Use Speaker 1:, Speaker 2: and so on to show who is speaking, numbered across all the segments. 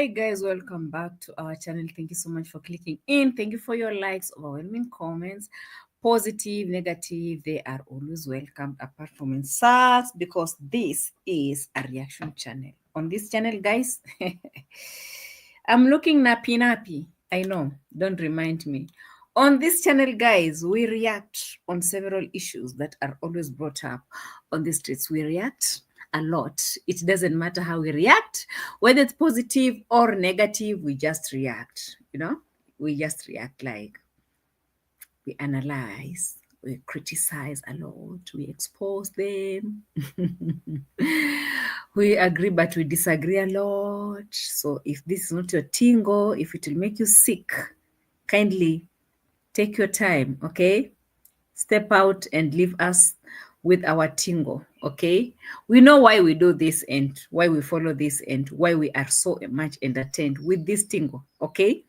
Speaker 1: Hey guys, welcome back to our channel. Thank you so much for clicking in. Thank you for your likes, overwhelming comments, positive, negative. They are always welcome apart from insults because this is a reaction channel. On this channel, guys, I'm looking nappy. I know, don't remind me. On this channel, guys, we react on several issues that are always brought up on the streets. We react a lot. It doesn't matter how we react, whether it's positive or negative, we just react, we just react like we analyze, we criticize a lot, we expose them. We agree, but we disagree a lot. So if this is not your tingle, if it will make you sick, kindly take your time, okay? Step out and leave us with our tingle, okay? We know why we do this and why we follow this and why we are so much entertained with this tingle, okay?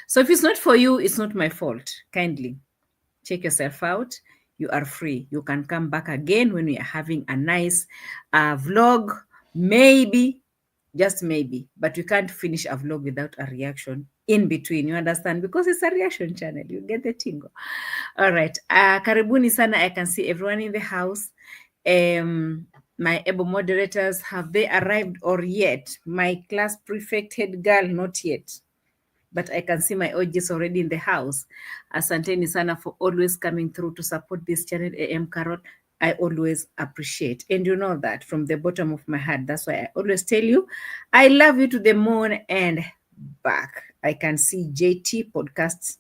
Speaker 1: So if it's not for you, it's not my fault. Kindly check yourself out. You are free. You can come back again when we are having a nice vlog, maybe, just maybe, but we can't finish a vlog without a reaction in between, you understand, because it's a reaction channel. You get the tingle. All right, karibuni sana. I can see everyone in the house. My able moderators, have they arrived or yet? My class prefect head girl, not yet, but I can see my OGs already in the house. Asanteni sana for always coming through to support this channel, A.M Qarol. I always appreciate. And you know that from the bottom of my heart. That's why I always tell you, I love you to the moon and back. I can see JT Podcasts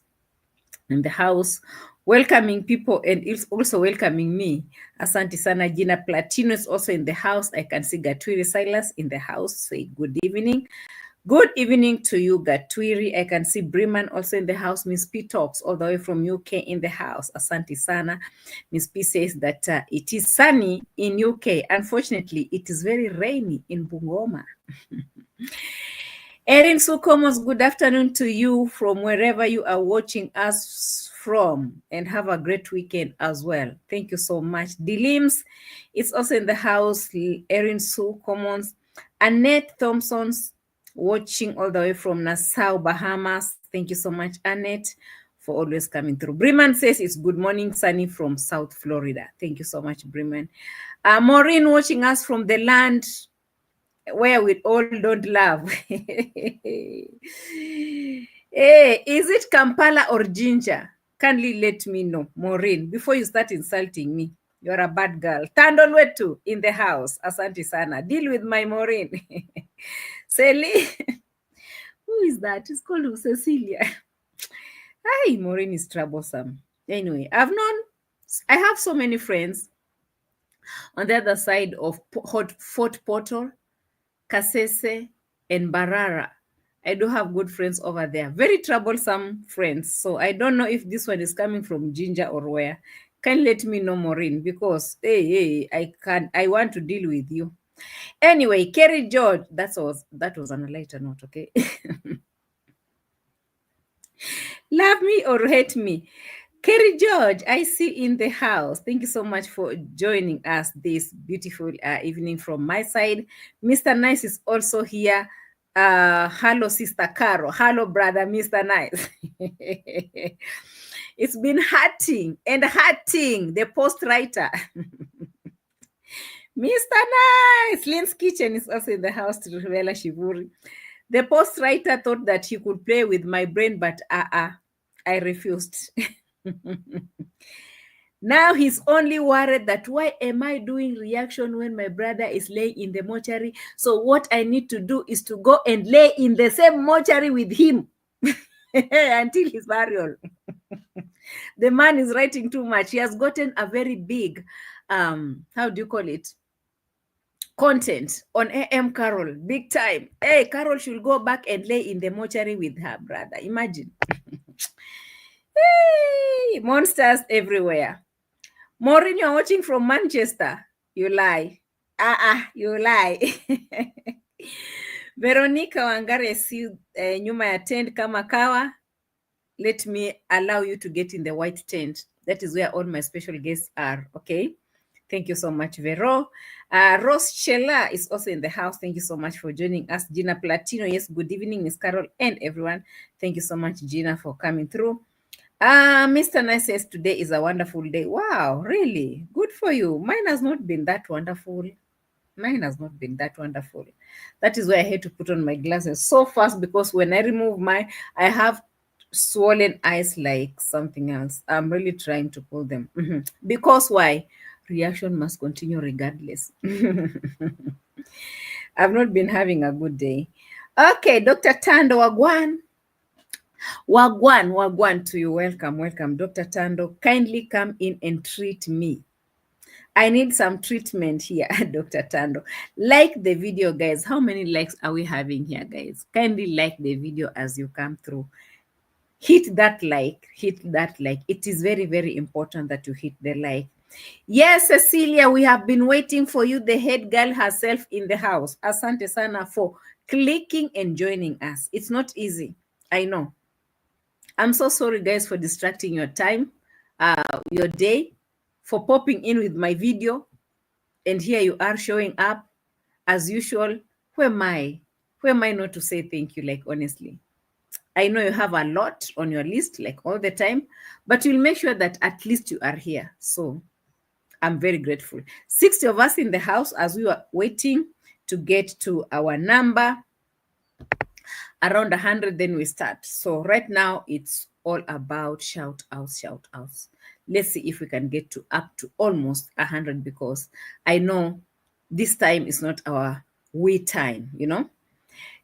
Speaker 1: in the house, welcoming people, and it's also welcoming me. Asante sana. Gina Platino is also in the house. I can see Gatwiri Silas in the house. Say good evening. Good evening to you, Gatwiri. I can see Breman also in the house. Miss P talks all the way from UK in the house. Asante sana. Miss P says that it is sunny in UK. Unfortunately, it is very rainy in Bungoma. Erin Sukomos, good afternoon to you from wherever you are watching us from, and have a great weekend as well. Thank you so much. Dilims, it's also in the house. Erin Sukomos, Annette Thompson's watching all the way from Nassau, Bahamas. Thank you so much, Annette, for always coming through. Breman says it's good morning, sunny from South Florida. Thank you so much, Breman. Maureen watching us from the land where we all don't love. Hey, is it Kampala or Ginger? Kindly let me know, Maureen, before you start insulting me. You're a bad girl. Tandon Wetu in the house. Asante sana. Deal with my Maureen. Sally. Who is that? It's called Cecilia. Hi, Maureen is troublesome. Anyway, I have so many friends on the other side of Fort Portal, Kasese, and Barara. I do have good friends over there. Very troublesome friends. So I don't know if this one is coming from Ginger or where. Can let me know, Maureen, because I want to deal with you. Anyway, Kerry George, that was on a lighter note, okay? Love me or hate me. Kerry George, I see in the house. Thank you so much for joining us this beautiful evening from my side. Mr. Nice is also here. Hello, Sister Caro. Hello, brother, Mr. Nice. It's been hurting, the post writer. Mr. Nice. Lynn's Kitchen is also in the house to Rivela Shivuri. The post writer thought that he could play with my brain, but I refused. Now he's only worried that why am I doing reaction when my brother is laying in the mortuary? So what I need to do is to go and lay in the same mortuary with him until his burial. The man is writing too much. He has gotten a very big, how do you call it? Content on A.M Qarol, big time. Hey, Qarol should go back and lay in the mortuary with her brother. Imagine. Hey, monsters everywhere. Maureen, you're watching from Manchester. You lie. You lie. Veronica Wangare, see nyuma ya tent kama kawa. Let me allow you to get in the white tent. That is where all my special guests are, okay? Thank you so much, Vero. Rose Chela is also in the house. Thank you so much for joining us. Gina Platino, yes, good evening, Miss Carol and everyone. Thank you so much, Gina, for coming through. Mr. Nice says today is a wonderful day. Wow, really? Good for you. Mine has not been that wonderful. Mine has not been that wonderful. That is why I had to put on my glasses so fast, because when I remove mine, I have swollen eyes like something else. I'm really trying to pull them. Because why? Reaction must continue regardless. I've not been having a good day. Okay, Dr. Tando Wagwan. Wagwan to you. Welcome, Dr. Tando. Kindly come in and treat me. I need some treatment here, Dr. Tando. Like the video, guys. How many likes are we having here, guys? Kindly like the video as you come through. Hit that like. It is very, very important that you hit the like. Yes, Cecilia, we have been waiting for you, the head girl herself in the house. Asante sana for clicking and joining us. It's not easy. I know. I'm so sorry, guys, for distracting your time, your day, for popping in with my video. And here you are showing up as usual. Who am I? Who am I not to say thank you? Like, honestly, I know you have a lot on your list, like all the time, but you'll make sure that at least you are here. So I'm very grateful. 60 of us in the house as we were waiting to get to our number. Around 100, then we start. So right now it's all about shout outs. Let's see if we can get to up to almost 100, because I know this time is not our we time, you know.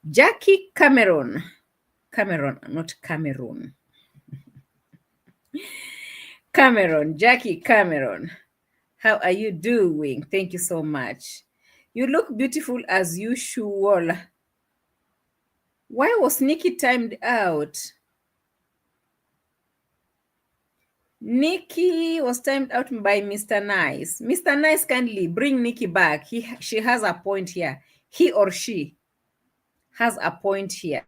Speaker 1: Jackie Cameron, not Cameroon. Jackie Cameron. How are you doing? Thank you so much. You look beautiful as usual. Why was Nikki timed out? Nikki was timed out by Mr. Nice. Mr. Nice, kindly bring Nikki back. She has a point here. He or she has a point here.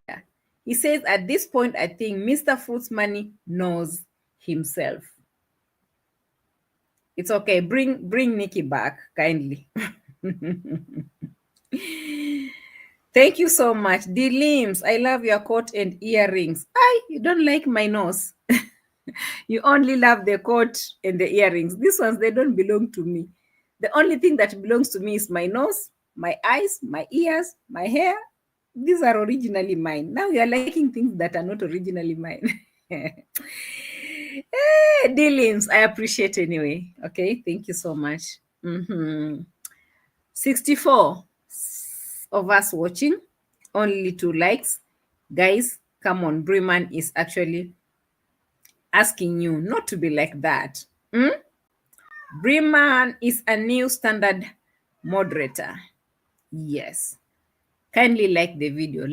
Speaker 1: He says at this point, I think Mr. Fruits Money knows himself. It's okay. Bring Nikki back, kindly. Thank you so much. The limbs. I love your coat and earrings. You don't like my nose. You only love the coat and the earrings. These ones, they don't belong to me. The only thing that belongs to me is my nose, my eyes, my ears, my hair. These are originally mine. Now you are liking things that are not originally mine. Dealings, I appreciate anyway. Okay, thank you so much. 64 of us watching, only 2 likes. Guys, come on, Breman is actually asking you not to be like that. Breman is a new standard moderator. Yes. Kindly like the video.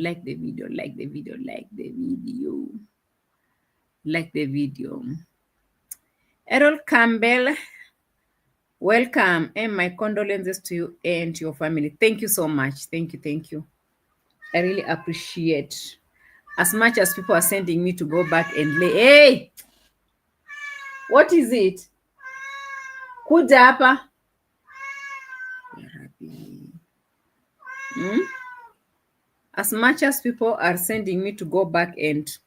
Speaker 1: Errol Campbell, welcome, and my condolences to you and to your family. Thank you so much. Thank you. I really appreciate. As much as people are sending me to go back and lay. Hey! What is it? Kuja hapa. As much as people are sending me to go back and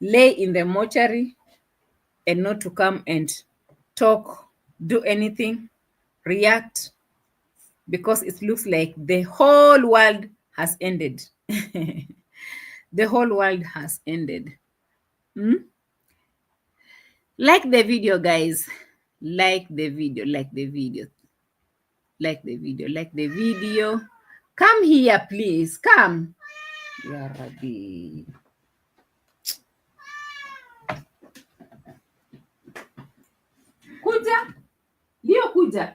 Speaker 1: lay in the mortuary and not to come and talk, do anything, react, because it looks like the whole world has ended. The whole world has ended. Like the video, guys. Like the video. Come here, please. Come. Ya Rabbi. Kuja. Leo kuja.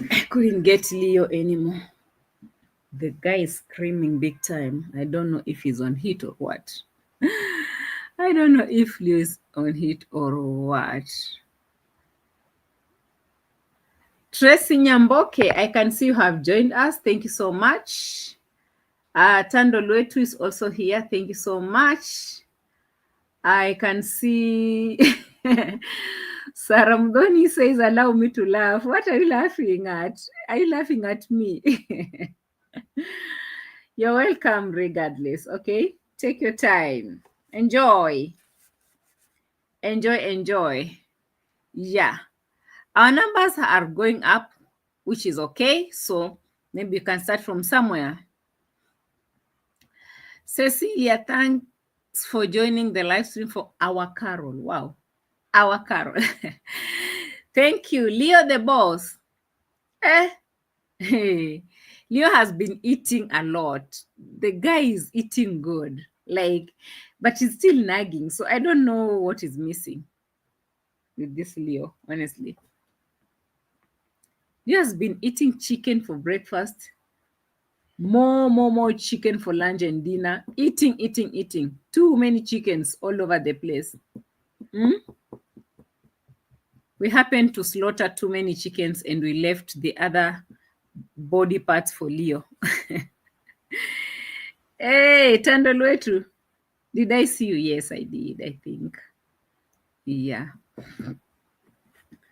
Speaker 1: I couldn't get Leo anymore. The guy is screaming big time. I don't know if he's on heat or what. I don't know if Leo is on it or what. Tracy Nyamboke, I can see you have joined us. Thank you so much. Tando Lwetu is also here. Thank you so much. I can see Sarah Mdoni says, allow me to laugh. What are you laughing at? Are you laughing at me? You're welcome regardless, okay? Take your time. Enjoy. Enjoy. Yeah. Our numbers are going up, which is okay. So maybe you can start from somewhere. Cecilia, thanks for joining the live stream for Our Qarol. Wow. Our Qarol. Thank you. Leo the boss. Hey. Leo has been eating a lot. The guy is eating good. But he's still nagging. So I don't know what is missing with this Leo, honestly. Leo has been eating chicken for breakfast. More chicken for lunch and dinner. Eating. Too many chickens all over the place. We happened to slaughter too many chickens and we left the other body parts for Leo. Hey, Tando Lwetu. Did I see you? Yes, I did, I think. Yeah.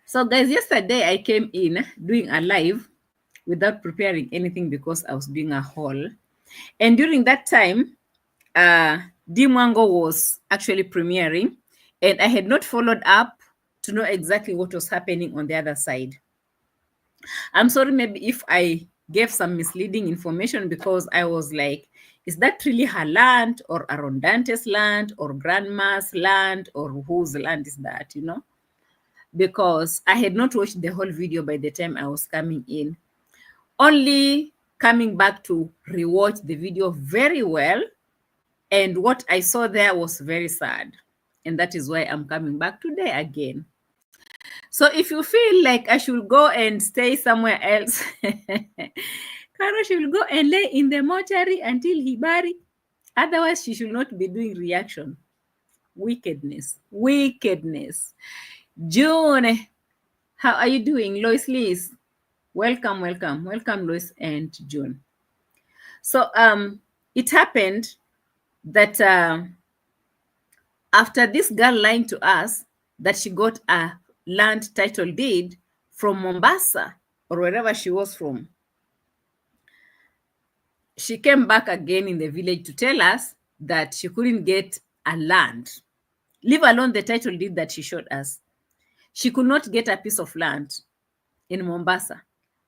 Speaker 1: So guys, yesterday I came in doing a live without preparing anything because I was doing a haul. And during that time, Mwango was actually premiering and I had not followed up to know exactly what was happening on the other side. I'm sorry maybe if I gave some misleading information because I was like, is that really her land or Arondante's land or grandma's land or whose land is that, you know? Because I had not watched the whole video by the time I was coming in. Only coming back to rewatch the video very well. And what I saw there was very sad. And that is why I'm coming back today again. So if you feel like I should go and stay somewhere else, Karo should go and lay in the mortuary until he bury. Otherwise, she should not be doing reaction. Wickedness. June, how are you doing? Lois Liz, welcome, Lois and June. So it happened that after this girl lying to us that she got a land title deed from Mombasa or wherever she was from, she came back again in the village to tell us that she couldn't get a land, leave alone the title deed that she showed us. She could not get a piece of land in Mombasa.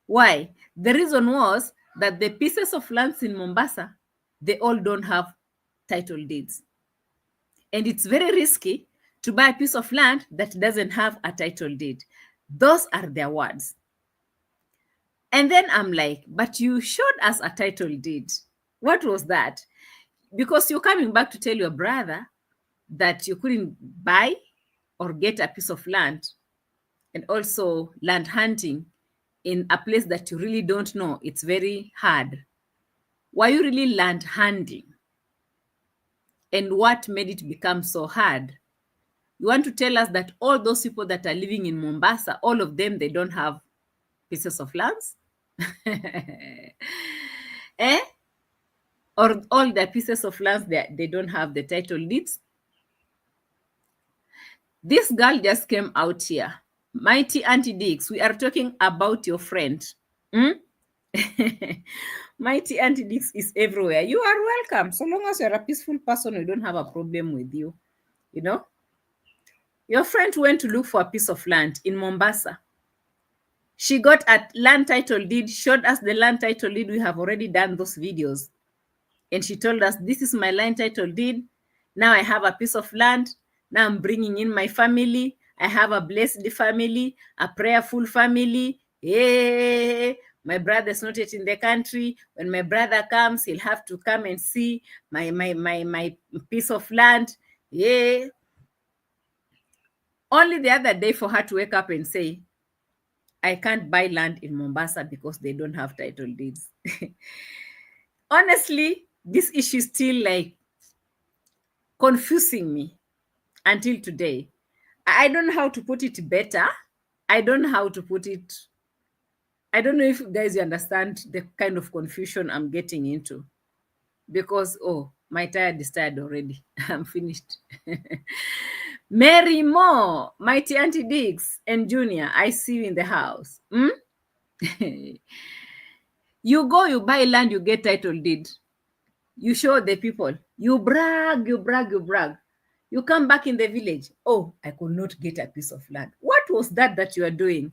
Speaker 1: Why? The reason was that the pieces of lands in Mombasa, they all don't have title deeds. And it's very risky to buy a piece of land that doesn't have a title deed. Those are their words. And then I'm like, but you showed us a title deed. What was that? Because you're coming back to tell your brother that you couldn't buy or get a piece of land, and also land hunting in a place that you really don't know. It's very hard. Why you really land hunting? And what made it become so hard? You want to tell us that all those people that are living in Mombasa, all of them, they don't have pieces of lands? Or all the pieces of lands, they don't have the title deeds? This girl just came out here. Mighty Auntie Dix, we are talking about your friend. Mighty Auntie Dix is everywhere. You are welcome. So long as you're a peaceful person, we don't have a problem with you. You know? Your friend went to look for a piece of land in Mombasa. She got a land title deed, showed us the land title deed. We have already done those videos. And she told us, this is my land title deed. Now I have a piece of land. Now I'm bringing in my family. I have a blessed family, a prayerful family. Hey, my brother's not yet in the country. When my brother comes, he'll have to come and see my piece of land. Yeah. Only the other day for her to wake up and say, I can't buy land in Mombasa because they don't have title deeds. Honestly, this issue is still like confusing me. until today. I don't know how to put it better. I don't know how to put it. I don't know if guys you understand the kind of confusion I'm getting into, because oh, my tired is tired already. I'm finished. Mary Moore, Mighty Auntie Diggs, and Junior, I see you in the house. You go, you buy land, you get title deed. You show the people. You brag, you brag, you brag. You come back in the village. Oh, I could not get a piece of land. What was that you are doing?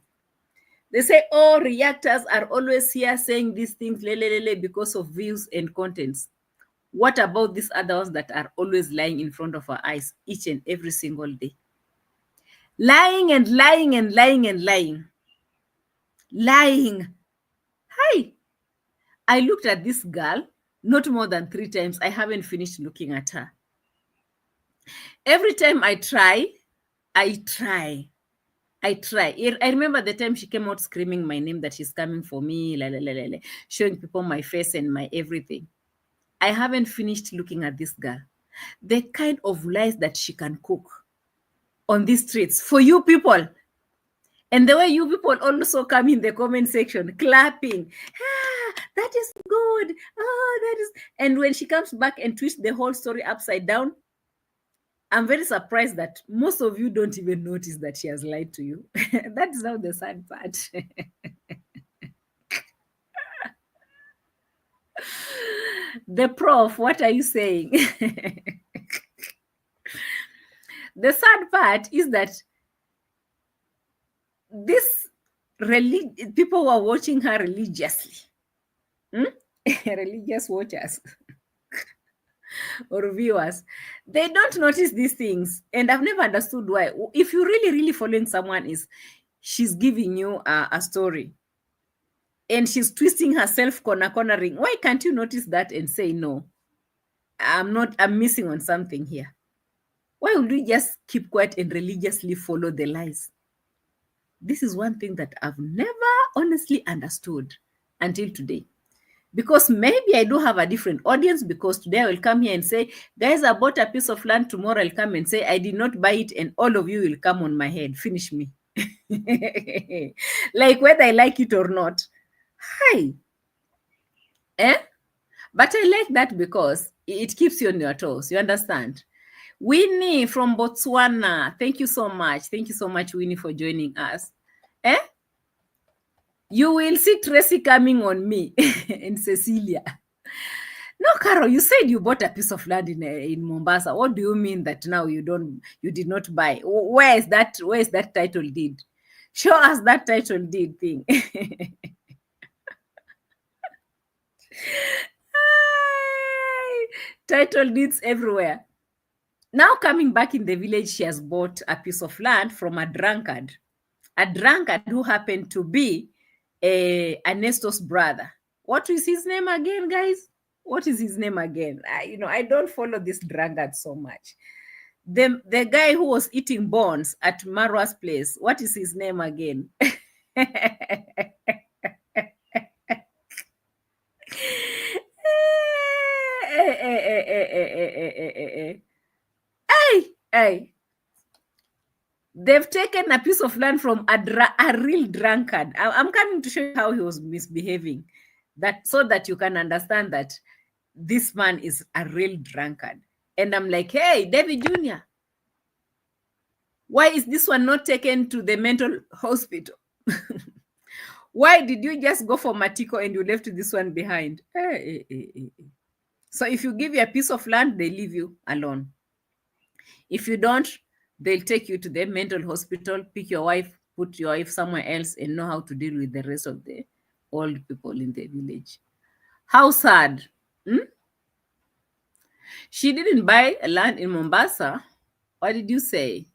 Speaker 1: They say, oh, reactors are always here saying these things because of views and contents. What about these other ones that are always lying in front of our eyes each and every single day? Lying and lying and lying and lying. Lying. Hi. I looked at this girl not more than 3 times. I haven't finished looking at her. Every time I try. I remember the time she came out screaming my name that she's coming for me, showing people my face and my everything. I haven't finished looking at this girl. The kind of lies that she can cook on these streets for you people. And the way you people also come in the comment section clapping. Ah, that is good. Oh, that is. And when she comes back and twists the whole story upside down, I'm very surprised that most of you don't even notice that she has lied to you. That is now the sad part. The prof, what are you saying? The sad part is that this people who are watching her religiously, religious watchers or viewers, they don't notice these things. And I've never understood why. If you really following someone, is she's giving you a story and she's twisting herself cornering, why can't you notice that and say, no, I'm missing on something here? Why would we just keep quiet and religiously follow the lies? This is one thing that I've never honestly understood until today. Because maybe I do have a different audience, because today I will come here and say, guys, I bought a piece of land. Tomorrow I'll come and say, I did not buy it, and all of you will come on my head, finish me. Like whether I like it or not. Hi. But I like that because it keeps you on your toes. You understand? Winnie from Botswana. Thank you so much. Thank you so much, Winnie, for joining us. You will see Tracy coming on me and Cecilia. No, Carol, you said you bought a piece of land in Mombasa. What do you mean that now you did not buy? Where is that title deed? Show us that title deed thing. Title deeds everywhere. Now coming back in the village, she has bought a piece of land from a drunkard who happened to be Ernesto's brother. What is his name again, guys? What is his name again? I don't follow this drunkard so much. The guy who was eating bones at Marwa's place. What is his name again? Hey. They've taken a piece of land from a real drunkard. I'm coming to show you how he was misbehaving, so that you can understand that this man is a real drunkard. And I'm like, hey, DavyJnr, why is this one not taken to the mental hospital? Why did you just go for Matiko and you left this one behind? So if you give you a piece of land, they leave you alone. If you don't, they'll take you to the mental hospital, pick your wife, put your wife somewhere else, and know how to deal with the rest of the old people in the village. How sad. She didn't buy a land in Mombasa. What did you say?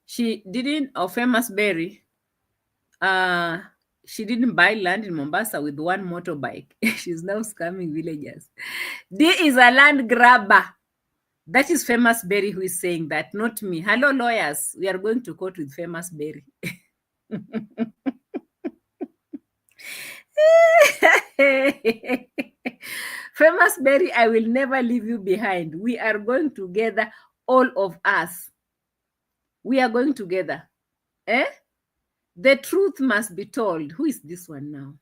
Speaker 1: She didn't, or Famous Berry. She didn't buy land in Mombasa with one motorbike. She's now scamming villagers. This is a land grabber. That is Famous Berry who is saying that, not me. Hello, lawyers. We are going to court with Famous Berry. Famous Berry, I will never leave you behind. We are going together all of us, we are going together. The truth must be told. Who is this one now?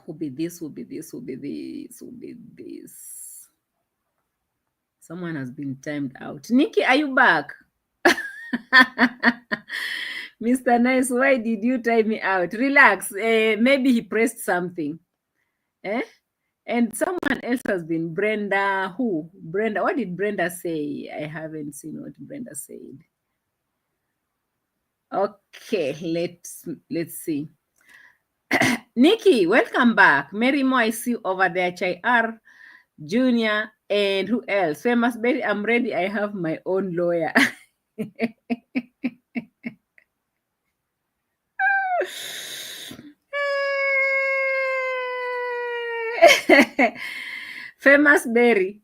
Speaker 1: Who be this? Who be this? Who be this? Who be this? Someone has been timed out. Nikki, are you back? Mr. Nice, why did you time me out? Relax. Maybe he pressed something. And someone else has been Brenda. Who? Brenda. What did Brenda say? I haven't seen what Brenda said. Okay, let's see. Nikki, welcome back. Mary Mo, I see you over there. Chai Junior, and who else? Famous Betty, I'm ready. I have my own lawyer. Famous Berry,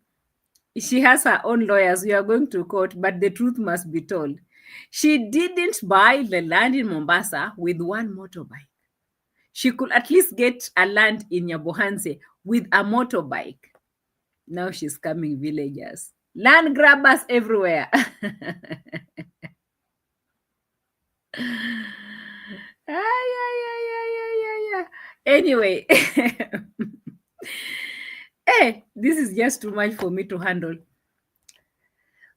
Speaker 1: she has her own lawyers. We are going to court, but the truth must be told. She didn't buy the land in Mombasa with one motorbike. She could at least get a land in Nyabohanse with a motorbike. Now she's coming villagers. Land grabbers everywhere. Anyway, hey, this is just too much for me to handle.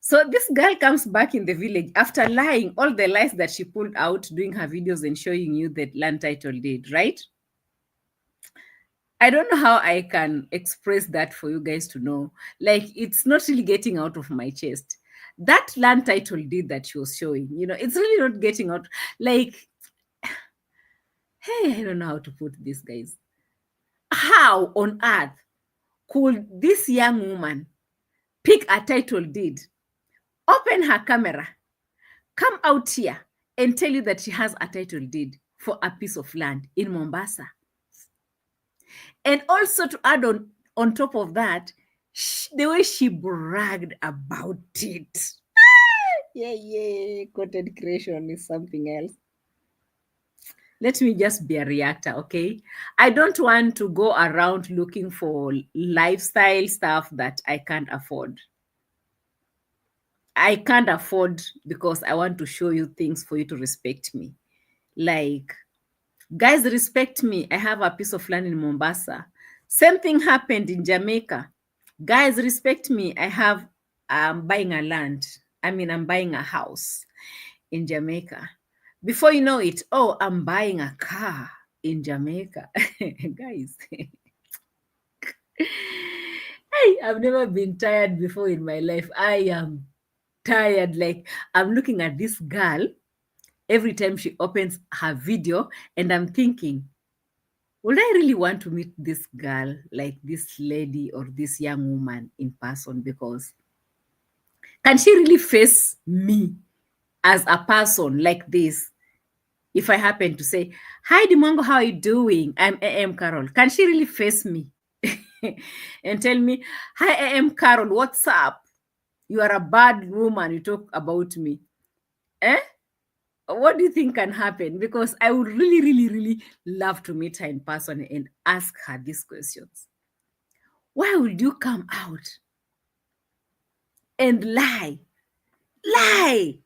Speaker 1: So this girl comes back in the village after lying all the lies that she pulled out doing her videos and showing you the land title deed, right? I don't know how I can express that for you guys to know. Like, it's not really getting out of my chest. That land title deed that she was showing, it's really not getting out. Like, hey, I don't know how to put this, guys. How on earth could this young woman pick a title deed, open her camera, come out here and tell you that she has a title deed for a piece of land in Mombasa? And also to add on top of that, the way she bragged about it. Content creation is something else. Let me just be a reactor, okay? I don't want to go around looking for lifestyle stuff that I can't afford. I can't afford because I want to show you things for you to respect me. Like, guys, respect me. I have a piece of land in Mombasa. Same thing happened in Jamaica. Guys, respect me. I'm buying a land. I'm buying a house in Jamaica. Before you know it, I'm buying a car in Jamaica. Guys, hey, I've never been tired before in my life. I am tired. Like, I'm looking at this girl every time she opens her video, and I'm thinking, would I really want to meet this girl, like this lady or this young woman in person? Because can she really face me as a person like this? If I happen to say, hi, Mwango, how are you doing? I'm A.M Qarol. Can she really face me and tell me, hi, A.M Qarol, what's up? You are a bad woman. You talk about me. What do you think can happen? Because I would really, really, really love to meet her in person and ask her these questions. Why would you come out and lie? Lie!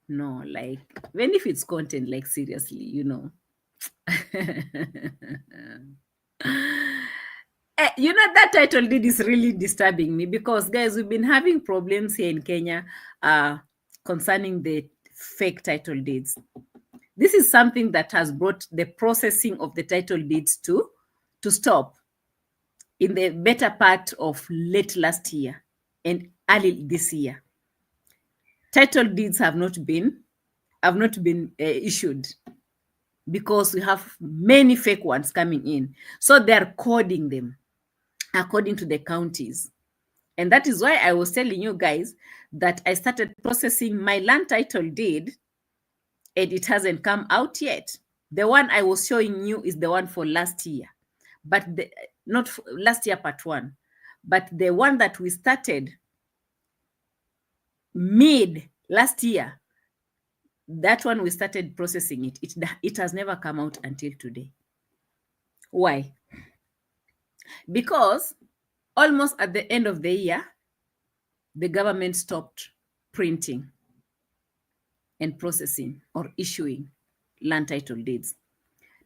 Speaker 1: No, like, even if it's content, like, seriously, that title deed is really disturbing me because, guys, we've been having problems here in Kenya concerning the fake title deeds. This is something that has brought the processing of the title deeds to stop in the better part of late last year and early this year. Title deeds have not been issued because we have many fake ones coming in. So they're coding them according to the counties. And that is why I was telling you guys that I started processing my land title deed and it hasn't come out yet. The one I was showing you is the one for last year, but not last year part 1, but the one that we started mid last year, that one we started processing it. It has never come out until today. Why? Because almost at the end of the year, the government stopped printing and processing or issuing land title deeds.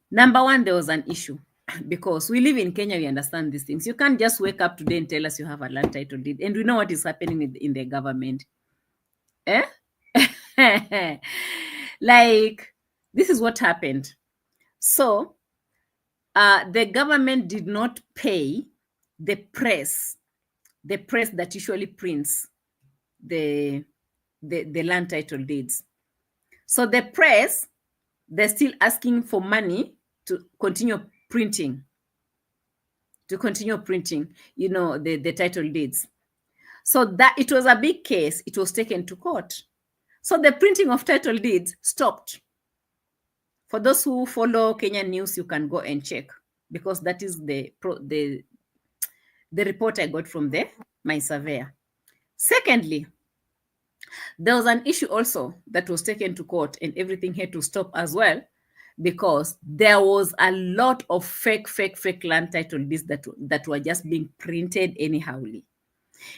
Speaker 1: Number one, there was an issue because we live in Kenya, we understand these things. You can't just wake up today and tell us you have a land title deed, and we know what is happening in the government. Eh? Like, this is what happened. So, the government did not pay the press that usually prints the land title deeds. So the press, they're still asking for money to continue printing, you know, the title deeds. So that it was a big case. It was taken to court. So the printing of title deeds stopped. For those who follow Kenyan news, you can go and check, because that is the report I got from my surveyor. Secondly, there was an issue also that was taken to court, and everything had to stop as well, because there was a lot of fake land title deeds that were just being printed anyhowly.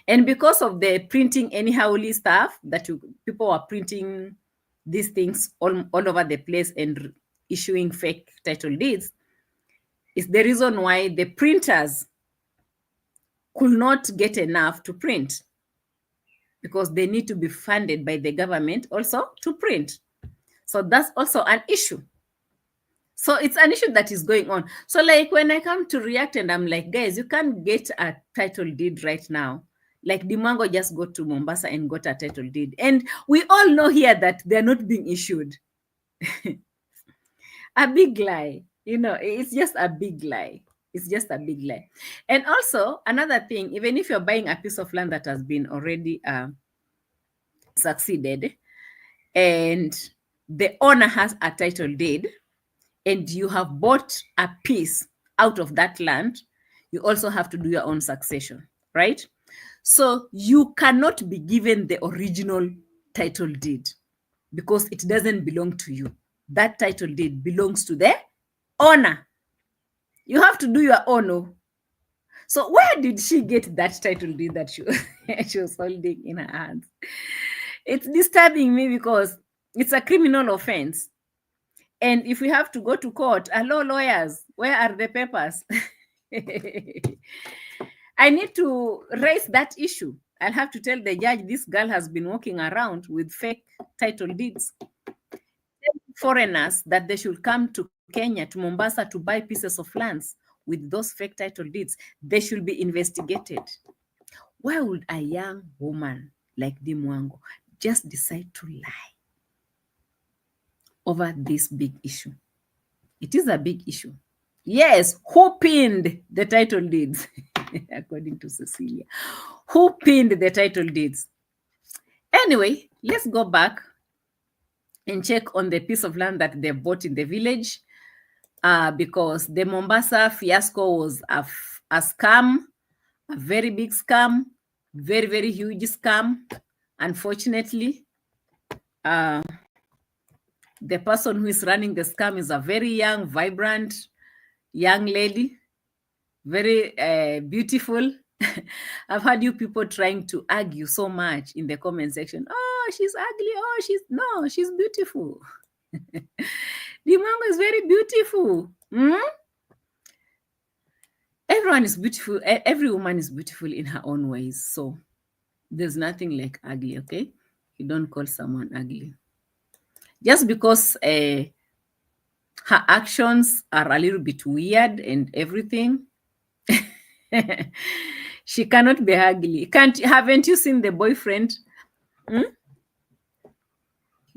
Speaker 1: And because of the printing anyhowly stuff, that people were printing these things all over the place and issuing fake title deeds, is the reason why the printers could not get enough to print, because they need to be funded by the government also to print. So that's also an issue. So it's an issue that is going on. So like when I come to React and I'm like, guys, you can't get a title deed right now. Like Mwango just go to Mombasa and got a title deed. And we all know here that they're not being issued. A big lie. You know, it's just a big lie. It's just a big lie. And also, another thing, even if you're buying a piece of land that has been already succeeded, and the owner has a title deed, and you have bought a piece out of that land, you also have to do your own succession, right? So you cannot be given the original title deed because it doesn't belong to you. That title deed belongs to the owner. You have to do your own. Oh. So where did she get that title deed that she was holding in her hands? It's disturbing me because it's a criminal offense. And if we have to go to court, hello, lawyers, where are the papers? I need to raise that issue. I'll have to tell the judge this girl has been walking around with fake title deeds. Foreigners that they should come to Kenya, to Mombasa, to buy pieces of lands with those fake title deeds. They should be investigated. Why would a young woman like Mwango just decide to lie over this big issue? It is a big issue. Yes, who pinned the title deeds? According to Cecilia, who pinned the title deeds? Anyway, let's go back and check on the piece of land that they bought in the village, because the Mombasa fiasco was a scam, a very big scam, very, very huge scam. Unfortunately, the person who is running the scam is a very young, vibrant young lady, very beautiful. I've heard you people trying to argue so much in the comment section. Oh, she's ugly. Oh, she's beautiful. Mwango is very beautiful. Everyone is beautiful. Every woman is beautiful in her own ways. So there's nothing like ugly, okay? You don't call someone ugly. Just because her actions are a little bit weird and everything, she cannot be ugly. Haven't you seen the boyfriend?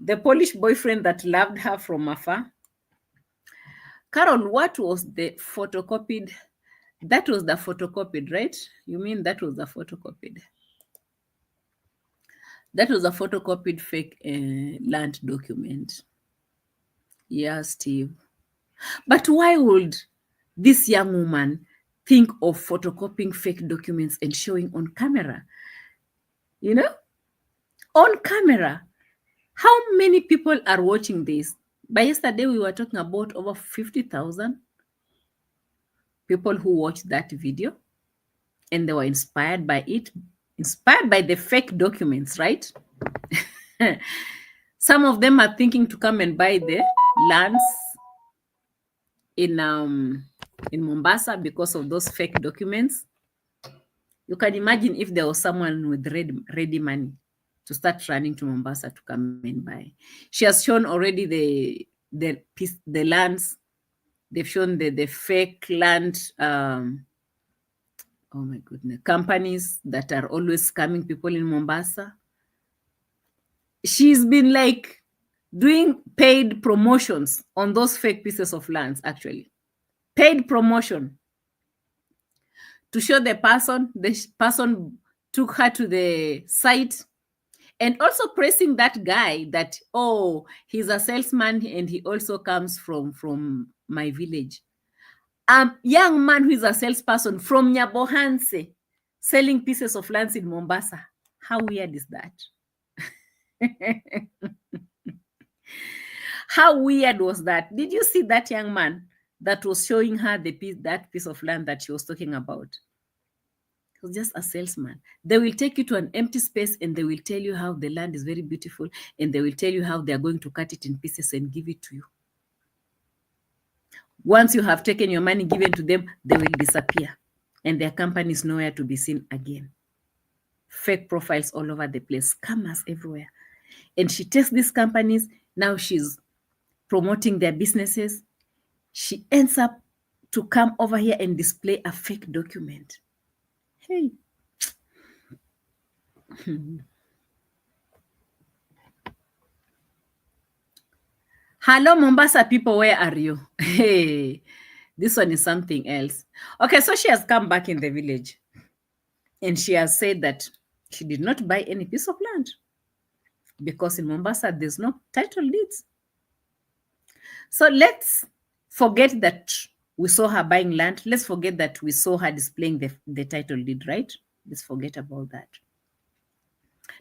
Speaker 1: The Polish boyfriend that loved her from afar? Carol, what was the photocopied? That was the photocopied, right? You mean that was the photocopied? That was a photocopied fake land document. Yeah, Steve. But why would this young woman think of photocopying fake documents and showing on camera? You know, on camera. How many people are watching this? By yesterday, we were talking about over 50,000 people who watched that video, and they were inspired by it, inspired by the fake documents, right? Some of them are thinking to come and buy the lands in Mombasa because of those fake documents. You can imagine if there was someone with ready money to start running to Mombasa to come and buy. She has shown already the lands. They've shown the fake land. Oh my goodness, companies that are always scamming people in Mombasa. She's been like doing paid promotions on those fake pieces of lands, actually. Paid promotion to show the person took her to the site, and also praising that guy that, oh, he's a salesman and he also comes from my village. Young man who is a salesperson from Nyabohanse selling pieces of lands in Mombasa. How weird is that? How weird was that? Did you see that young man that was showing her that piece of land that she was talking about? He was just a salesman. They will take you to an empty space and they will tell you how the land is very beautiful, and they will tell you how they are going to cut it in pieces and give it to you. Once you have taken your money given to them, they will disappear and their company is nowhere to be seen again. Fake profiles all over the place, scammers everywhere. And she takes these companies, now she's promoting their businesses. She ends up to come over here and display a fake document. Hey. Hello, Mombasa people, where are you? Hey, this one is something else. Okay, so she has come back in the village and she has said that she did not buy any piece of land because in Mombasa, there's no title deeds. So let's forget that we saw her buying land. Let's forget that we saw her displaying the title deed, right? Let's forget about that.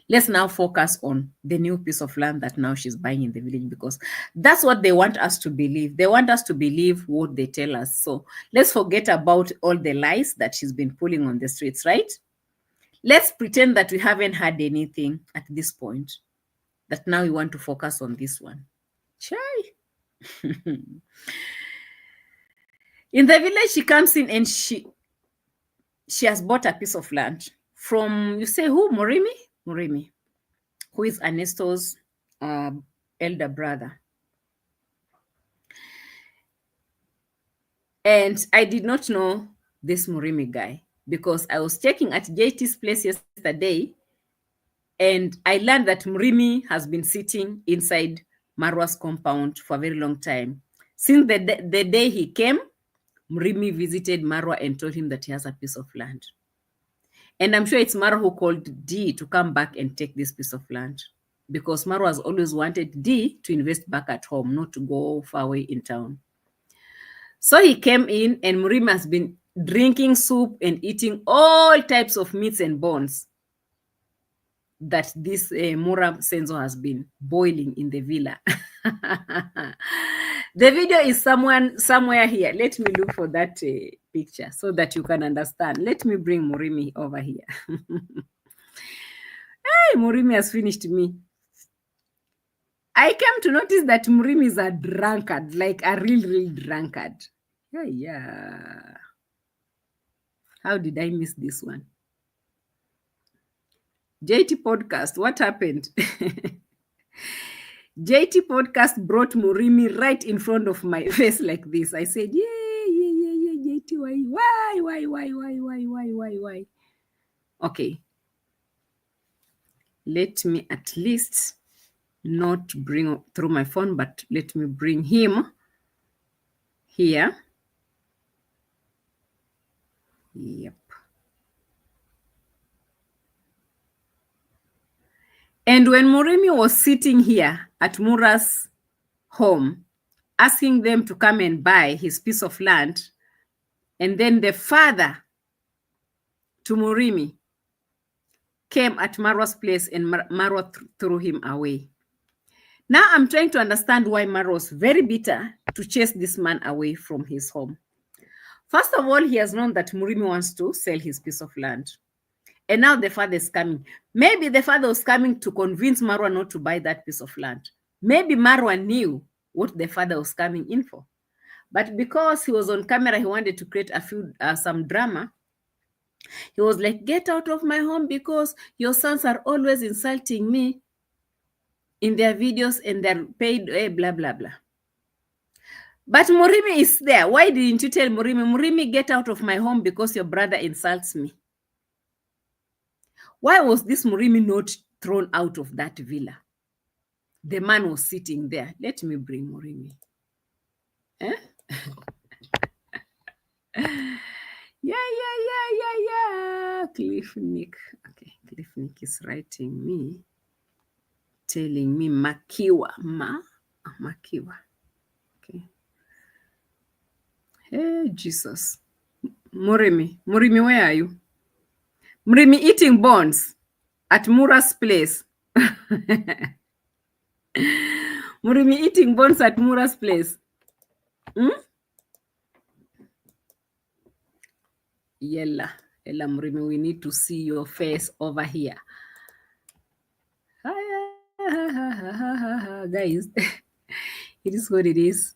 Speaker 1: Let's now focus on the new piece of land that now she's buying in the village, because that's what they want us to believe. They want us to believe what they tell us. So let's forget about all the lies that she's been pulling on the streets, right? Let's pretend that we haven't heard anything at this point, that now we want to focus on this one. Chai. In the village, she comes in and she has bought a piece of land from, you say who? Murimi, who is Ernesto's elder brother. And I did not know this Murimi guy because I was checking at JT's place yesterday and I learned that Murimi has been sitting inside Marwa's compound for a very long time. Since the day he came, Murimi visited Marwa and told him that he has a piece of land. And I'm sure it's Marwa who called D to come back and take this piece of land, because Marwa has always wanted D to invest back at home, not to go far away in town. So he came in and Murimi has been drinking soup and eating all types of meats and bones that this Mura Senzo has been boiling in the villa. The video is somewhere here. Let me look for that picture so that you can understand. Let me bring Murimi over here. Hey, Murimi has finished me. I came to notice that Murimi is a drunkard, like a real drunkard. Yeah. How did I miss this one? JT Podcast, what happened? JT Podcast brought Murimi right in front of my face like this. I said, yeah, JT, why? Okay. Let me at least not bring through my phone, but let me bring him here. Yep. And when Murimi was sitting here at Mura's home, asking them to come and buy his piece of land, and then the father to Murimi came at Marwa's place and Marwa threw him away. Now I'm trying to understand why Marwa was very bitter to chase this man away from his home. First of all, he has known that Murimi wants to sell his piece of land. And now the father is coming. Maybe the father was coming to convince Marwa not to buy that piece of land. Maybe Marwa knew what the father was coming in for. But because he was on camera, he wanted to create some drama. He was like, get out of my home because your sons are always insulting me in their videos and they're paid, blah, blah, blah. But Murimi is there. Why didn't you tell Murimi, Murimi, get out of my home because your brother insults me? Why was this Murimi not thrown out of that villa? The man was sitting there. Let me bring Murimi. Eh? Yeah. Cliff Nick. Okay, Cliff Nick is writing me, telling me Makiwa. Makiwa. Okay. Hey, Jesus. Murimi, where are you? Murimi eating bones at Mura's place. Murimi eating bones at Mura's place. Yella Murimi, we need to see your face over here. Guys, it is what it is.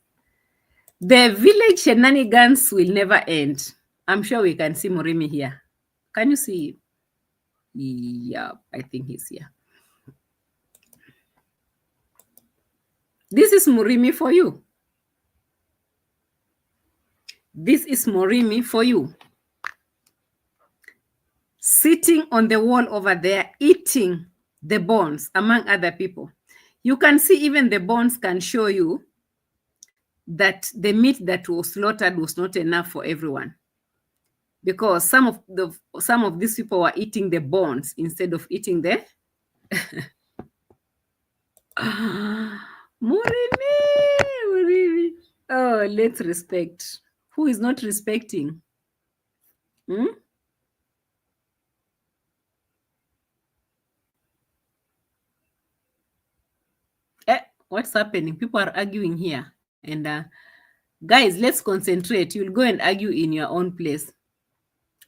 Speaker 1: The village shenanigans will never end. I'm sure we can see Murimi here. Can you see him? Yeah, I think he's here. This is Murimi for you. This is Murimi for you. Sitting on the wall over there, eating the bones, among other people. You can see even the bones can show you that the meat that was slaughtered was not enough for everyone, because some of these people were eating the bones instead of eating the Murimi. Oh, let's respect. Who is not respecting? What's happening? People are arguing here. And guys, let's concentrate. You'll go and argue in your own place.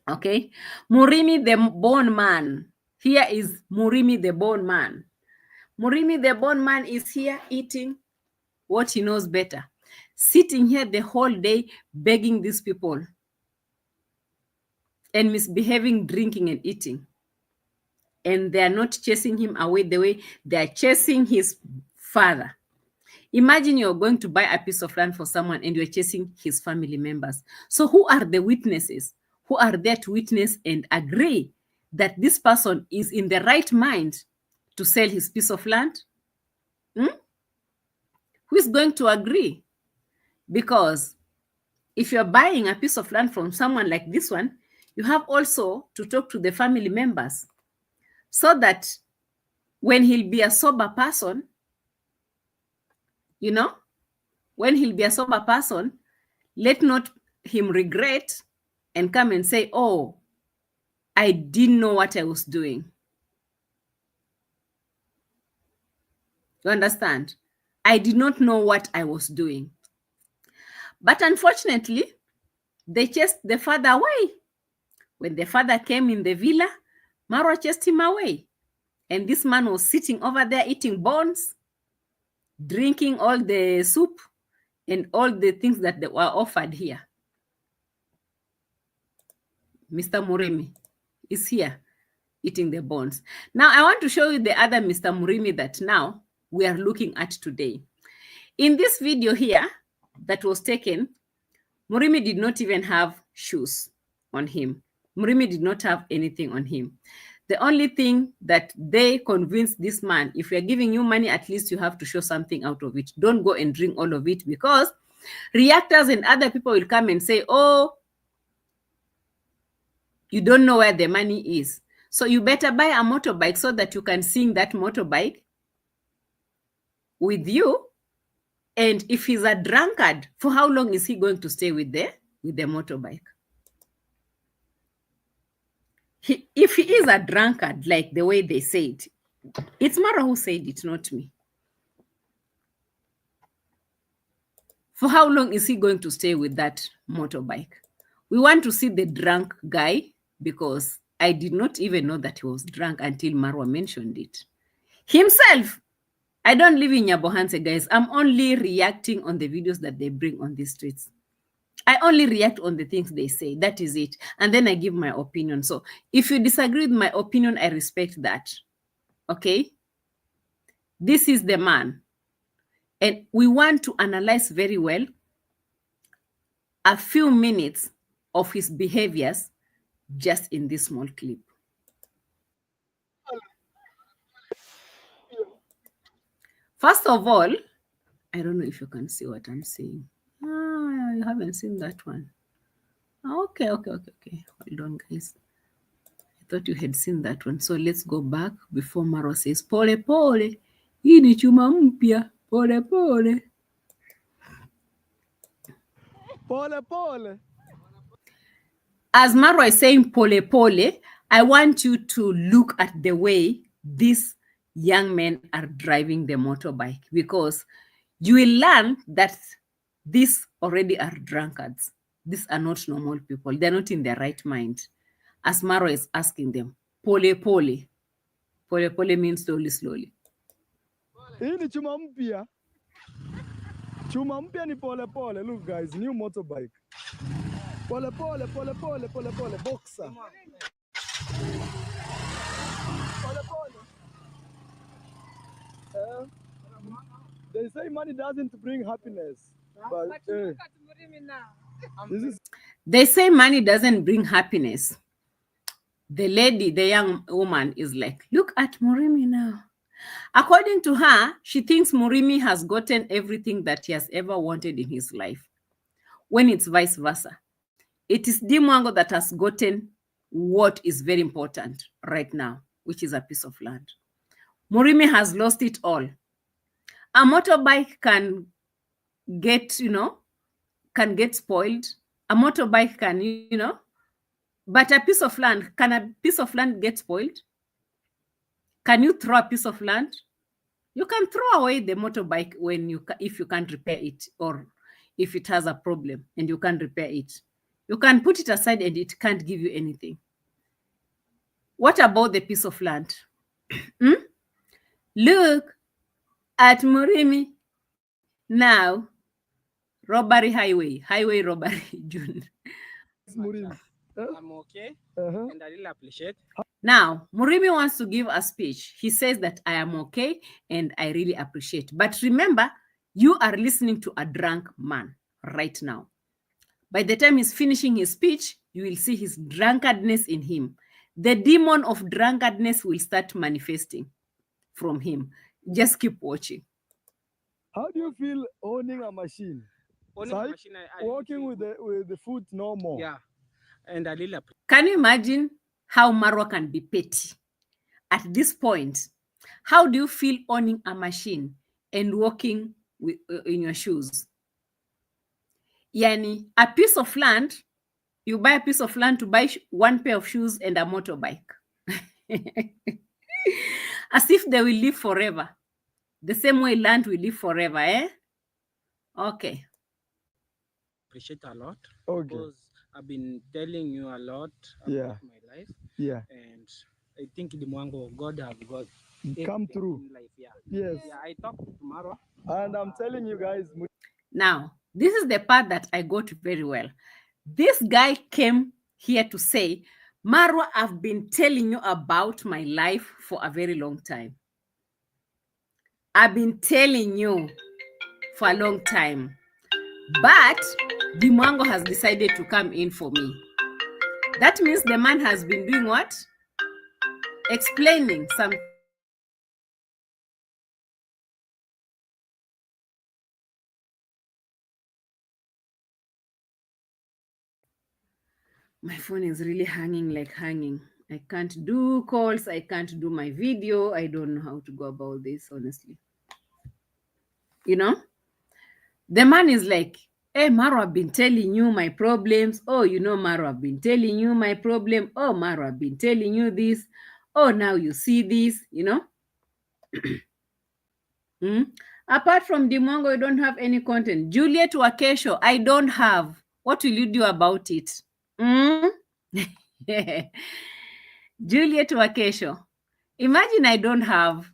Speaker 1: Okay? Murimi the bone man. Here is Murimi the bone man. Murimi the bone man is here eating what he knows better. Sitting here the whole day begging these people and misbehaving, drinking and eating. And they are not chasing him away the way they are chasing his father. Imagine you're going to buy a piece of land for someone and you're chasing his family members. So who are the witnesses who are there to witness and agree that this person is in the right mind to sell his piece of land? Who is going to agree? Because if you're buying a piece of land from someone like this one, you have also to talk to the family members so that when he'll be a sober person, when he'll be a sober person, let not him regret and come and say, oh, I didn't know what I was doing. You understand? I did not know what I was doing. But unfortunately, they chased the father away. When the father came in the villa, Marwa chased him away. And this man was sitting over there eating bones, drinking all the soup and all the things that were offered here. Mr. Murimi is here eating the bones. Now, I want to show you the other Mr. Murimi that now we are looking at today. In this video here that was taken, Murimi did not even have shoes on him. Murimi did not have anything on him. The only thing that they convinced this man, if we are giving you money, at least you have to show something out of it. Don't go and drink all of it, because reactors and other people will come and say, oh, you don't know where the money is. So you better buy a motorbike so that you can sing that motorbike with you. And if he's a drunkard, for how long is he going to stay with the motorbike? If he is a drunkard, like the way they say it, it's Marwa who said it, not me. For how long is he going to stay with that motorbike? We want to see the drunk guy, because I did not even know that he was drunk until Marwa mentioned it. Himself. I don't live in Nyabohanse, guys. I'm only reacting on the videos that they bring on the streets. I only react on the things they say. That is it. And then I give my opinion. So if you disagree with my opinion, I respect that. Okay? This is the man. And we want to analyze very well a few minutes of his behaviors just in this small clip. First of all, I don't know if you can see what I'm saying. You haven't seen that one. Okay. Hold on, guys. I thought you had seen that one. So let's go back before Marwa says, pole pole, hii ni chuma mpya, pole pole.
Speaker 2: Pole pole.
Speaker 1: As Marwa is saying pole pole, I want you to look at the way these young men are driving the motorbike, because you will learn that these already are drunkards. These are not normal people. They're not in their right mind. As Marwa is asking them, pole pole. Pole pole means slowly, slowly.
Speaker 2: Hii ni chuma mpya. Chuma mpya ni pole pole. Look guys, new motorbike. Pole pole, pole pole, pole pole, boxer. Pole pole. They say money doesn't bring happiness. But look at Murimi now.
Speaker 1: They say money doesn't bring happiness. The lady, the young woman, is like, look at Murimi now. According to her, she thinks Murimi has gotten everything that he has ever wanted in his life, when it's vice versa. It is Mwango that has gotten what is very important right now, which is a piece of land. Murimi has lost it all. A motorbike can get, can get spoiled. A motorbike can, but a piece of land, can a piece of land get spoiled? Can you throw a piece of land? You can throw away the motorbike if you can't repair it, or if it has a problem and you can't repair it. You can put it aside and it can't give you anything. What about the piece of land? Look at Murimi now. Robbery highway robbery, June.
Speaker 3: I'm okay, and I really appreciate.
Speaker 1: Now, Murimi wants to give a speech. He says that I am okay and I really appreciate. But remember, you are listening to a drunk man right now. By the time he's finishing his speech, you will see his drunkardness in him. The demon of drunkardness will start manifesting from him. Just keep watching.
Speaker 2: How do you feel owning a machine?
Speaker 3: Owning a machine,
Speaker 2: working with the foot no more.
Speaker 3: Yeah, and I really appreciate.
Speaker 1: Can you imagine how Marwa can be petty at this point? How do you feel owning a machine and walking in your shoes? Yani, a piece of land, you buy a piece of land to buy one pair of shoes and a motorbike. As if they will live forever. The same way land will live forever, eh? Okay.
Speaker 3: Appreciate a lot.
Speaker 2: Okay.
Speaker 3: Because I've been telling you a lot about my life.
Speaker 2: Yeah.
Speaker 3: And I think the Mwango God have got
Speaker 2: come through.
Speaker 3: Life, yeah.
Speaker 2: Yes.
Speaker 3: Yeah, I talked to Marwa.
Speaker 2: And I'm telling you guys.
Speaker 1: Now, this is the part that I got very well. This guy came here to say, Marwa, I've been telling you about my life for a very long time. I've been telling you for a long time. But the Mwango has decided to come in for me. That means the man has been doing what? Explaining something. My phone is really hanging. I can't do calls. I can't do my video. I don't know how to go about this, honestly. The man is like, hey, Marwa, I've been telling you my problems. Oh, Marwa, I've been telling you my problem. Oh, Marwa, I've been telling you this. Oh, now you see this, Apart from the Mwango, you don't have any content. Juliet Wakesho, I don't have. What will you do about it? Juliet Wakesho. Imagine I don't have.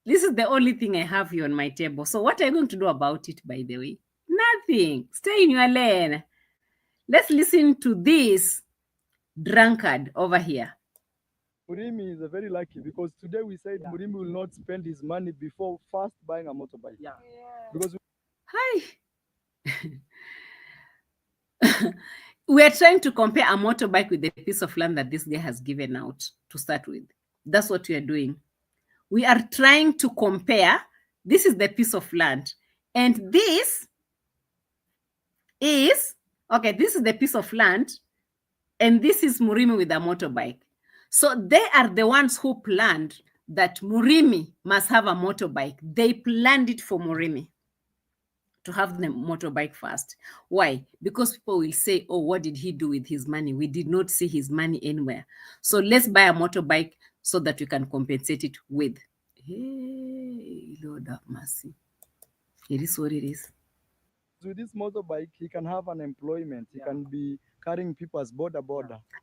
Speaker 1: This is the only thing I have here on my table. So what are you going to do about it, by the way? Nothing. Stay in your lane. Let's listen to this drunkard over here.
Speaker 2: Murimi is very lucky because today we said Murimi will not spend his money before first buying a motorbike. Yeah. Because
Speaker 1: Hi. We are trying to compare a motorbike with the piece of land that this guy has given out to start with. That's what we are doing. We are trying to compare. This is the piece of land. And this is, okay, this is the piece of land. And this is Murimi with a motorbike. So they are the ones who planned that Murimi must have a motorbike. They planned it for Murimi to have the motorbike first. Why? Because people will say, oh, what did he do with his money? We did not see his money anywhere. So let's buy a motorbike so that we can compensate it with. Hey, Lord have mercy. It is what it is.
Speaker 2: With this motorbike, he can have an employment. He can be carrying people as border.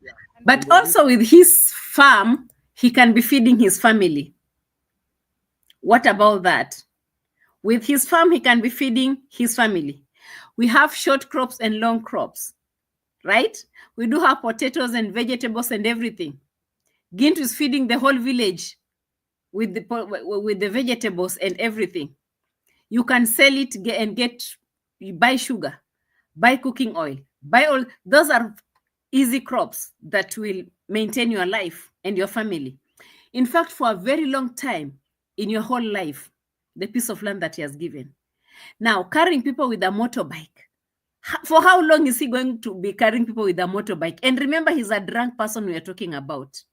Speaker 2: Yeah.
Speaker 1: But also with his farm, he can be feeding his family. What about that? With his farm, he can be feeding his family. We have short crops and long crops, right? We do have potatoes and vegetables and everything. Gintu is feeding the whole village with the vegetables and everything. You can sell it and buy sugar, buy cooking oil, buy all. Those are easy crops that will maintain your life and your family. In fact, for a very long time in your whole life, the piece of land that he has given. Now, carrying people with a motorbike. For how long is he going to be carrying people with a motorbike? And remember, he's a drunk person we are talking about.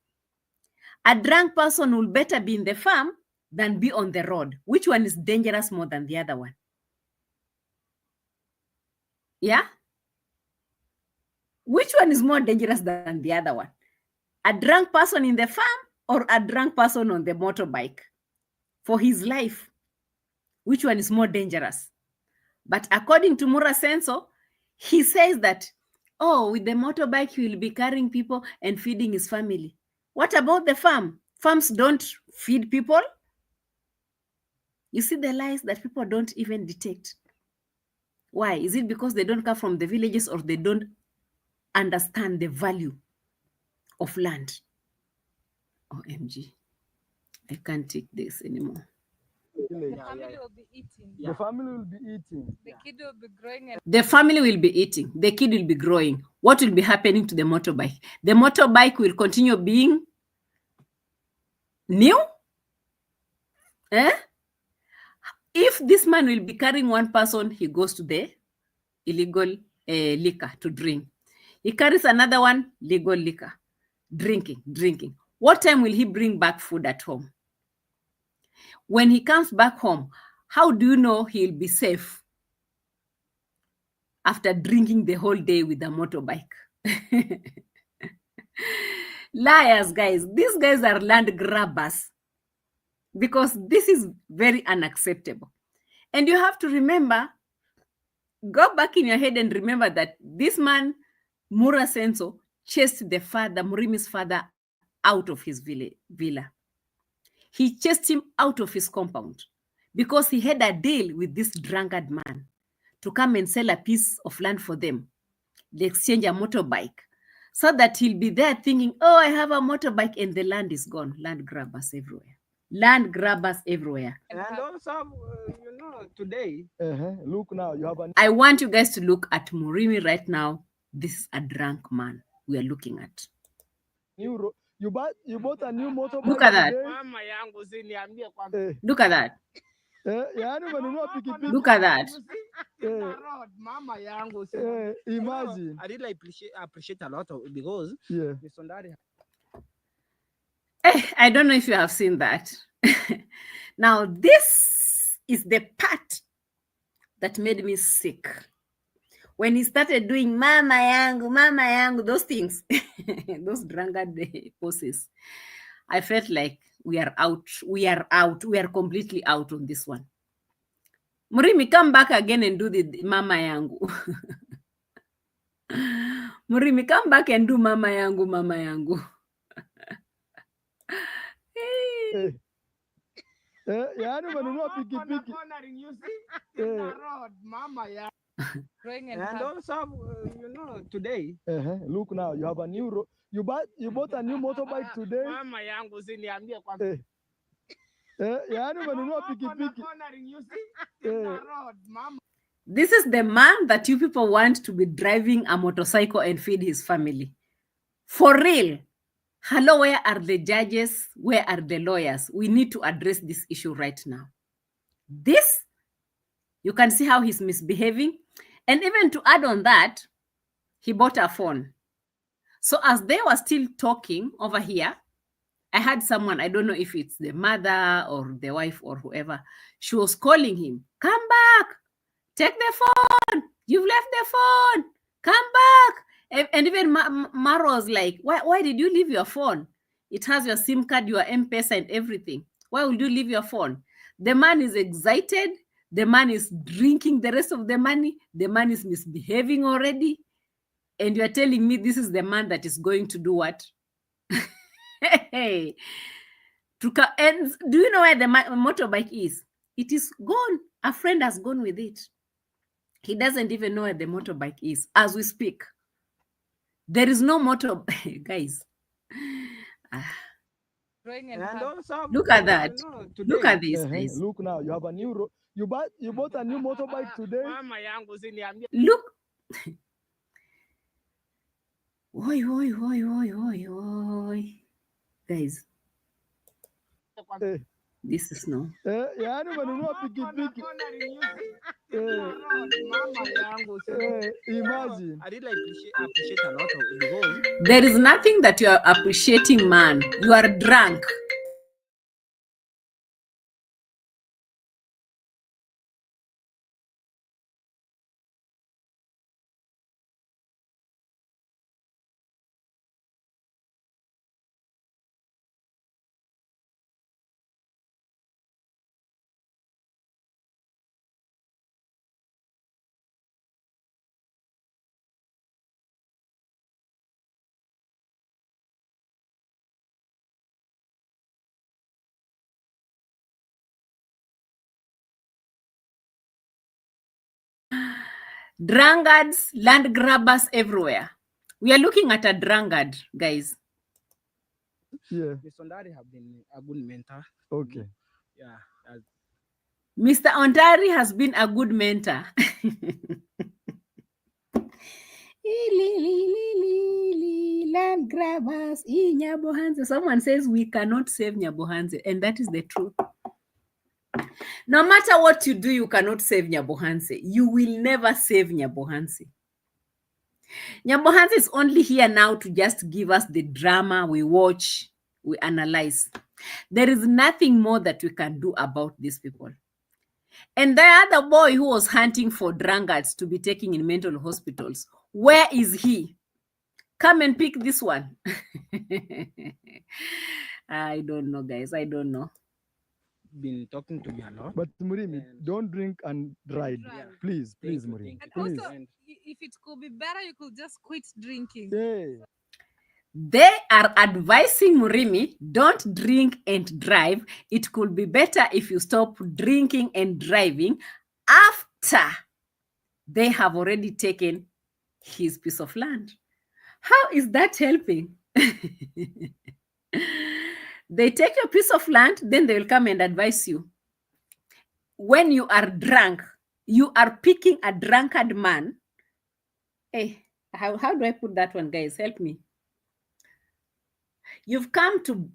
Speaker 1: A drunk person will better be in the farm than be on the road. Which one is dangerous more than the other one? Yeah? Which one is more dangerous than the other one? A drunk person in the farm or a drunk person on the motorbike? For his life, which one is more dangerous? But according to Mura Senso, he says that, oh, with the motorbike, he will be carrying people and feeding his family. What about the farm? Farms don't feed people. You see the lies that people don't even detect. Why? Is it because they don't come from the villages or they don't understand the value of land? OMG. I can't take this anymore.
Speaker 4: The family will be eating.
Speaker 2: The family will be eating.
Speaker 4: The kid will be growing. And
Speaker 1: the family will be eating. The kid will be growing. What will be happening to the motorbike? The motorbike will continue being new? If this man will be carrying one person, he goes to the illegal liquor to drink. He carries another one, legal liquor, drinking. What time will he bring back food at home? When he comes back home, how do you know he'll be safe after drinking the whole day with a motorbike? Liars, guys. These guys are land grabbers because this is very unacceptable. And you have to remember, go back in your head and remember that this man, Mura Senso, chased the father, Murimi's father, out of his villa. He chased him out of his compound because he had a deal with this drunkard man to come and sell a piece of land for them. They exchange a motorbike so that he'll be there thinking, oh, I have a motorbike, and the land is gone. Land grabbers everywhere. Land grabbers everywhere.
Speaker 3: And also, today.
Speaker 2: Look now, you have an.
Speaker 1: I want you guys to look at Murimi right now. This is a drunk man we are looking at.
Speaker 2: You bought a new motorbike.
Speaker 1: Look at that. Look at that. Look at that.
Speaker 2: Imagine.
Speaker 3: I really appreciate a lot of it because
Speaker 1: I don't know if you have seen that. Now, this is the part that made me sick. When he started doing mama yangu, those things, those drunkard poses, I felt like we are out. We are completely out on this one. Murimi, come back again and do the mama yangu. Murimi, come back and do mama yangu.
Speaker 2: Yani umenunua pikipiki.
Speaker 3: And also, today.
Speaker 2: Look now, you have a new you bought a new motorbike today.
Speaker 3: Mama yangu usiniambie kwa
Speaker 2: Yani umenunua pikipiki.
Speaker 1: This is the man that you people want to be driving a motorcycle and feed his family. For real. Hello, where are the judges? Where are the lawyers? We need to address this issue right now. This, you can see how he's misbehaving. And even to add on that, he bought a phone. So as they were still talking over here, I had someone, I don't know if it's the mother or the wife or whoever, she was calling him, come back, take the phone, you've left the phone, come back. And even Marwa was like, why did you leave your phone? It has your SIM card, your M-Pesa and everything. Why would you leave your phone? The man is excited. The man is drinking the rest of the money. The man is misbehaving already. And you're telling me this is the man that is going to do what? Hey. And do you know where the motorbike is? It is gone. A friend has gone with it. He doesn't even know where the motorbike is as we speak. There is no motorbike, guys. Look at that. Look at this, guys.
Speaker 2: Look now, you have a new you bought a new motorbike today.
Speaker 1: Look. Oi. Guys. This is no.
Speaker 2: Yani umenunua pikipiki. Imagine.
Speaker 3: I really appreciate a lot of it because
Speaker 1: there is nothing that you are appreciating, man. You are drunk. Drunkards, land grabbers everywhere. We are looking at a drunkard, guys.
Speaker 2: Yeah.
Speaker 3: Mr. Ondari have been a good mentor.
Speaker 2: Okay.
Speaker 3: Yeah.
Speaker 1: Mr. Ondari has been a good mentor. Land grabbers, Nyabohanse. Someone says we cannot save Nyabohanse, and that is the truth. No matter what you do, you cannot save Nyabohanse. You will never save Nyabohanse. Nyabohanse is only here now to just give us the drama. We watch, we analyze. There is nothing more that we can do about these people. And the other boy who was hunting for drunkards to be taken in mental hospitals, where is he? Come and pick this one. I don't know, guys. I don't know.
Speaker 3: Been talking to me a lot.
Speaker 2: But Murimi, don't drink and drive. Yeah. Please, Murimi.
Speaker 4: And
Speaker 2: please.
Speaker 4: also, if it could be better, you could just quit drinking.
Speaker 2: Yeah.
Speaker 1: They are advising Murimi, don't drink and drive. It could be better if you stop drinking and driving after they have already taken his piece of land. How is that helping? They take your piece of land, then they will come and advise you. When you are drunk, you are picking a drunkard man. Hey, how do I put that one, guys? Help me. You've come to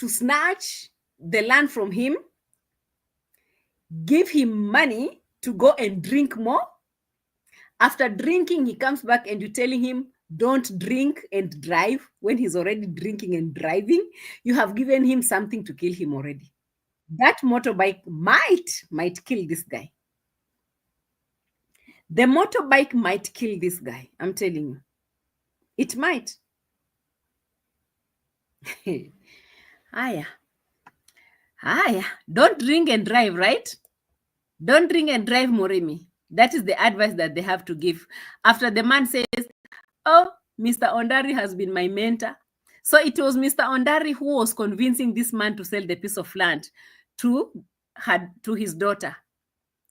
Speaker 1: snatch the land from him, give him money to go and drink more. After drinking, he comes back and you're telling him, don't drink and drive when he's already drinking and driving. You have given him something to kill him already. That motorbike might kill this guy. The motorbike might kill this guy. I'm telling you. It might. Aya. Don't drink and drive, right? Don't drink and drive, Murimi. That is the advice that they have to give. After the man says, oh, Mr. Ondari has been my mentor. So it was Mr. Ondari who was convincing this man to sell the piece of land to his daughter.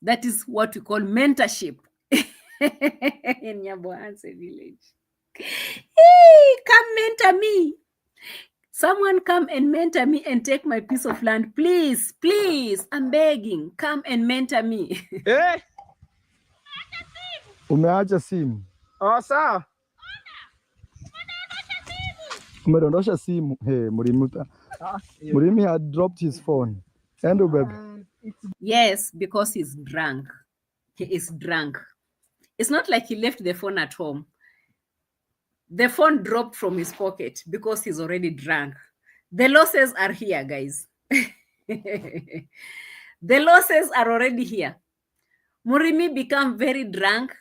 Speaker 1: That is what we call mentorship in Nyabohanse village. Hey, come mentor me. Someone come and mentor me and take my piece of land. Please, please, I'm begging. Come and mentor me.
Speaker 3: Eh?
Speaker 2: Umeacha simu.
Speaker 3: Oh, sawa.
Speaker 2: Umedondosha simu. Hey, Murimi had dropped his phone. Endo baby.
Speaker 1: Yes, because he's drunk. He is drunk. It's not like he left the phone at home. The phone dropped from his pocket because he's already drunk. The losses are here, guys. The losses are already here. Murimi became very drunk.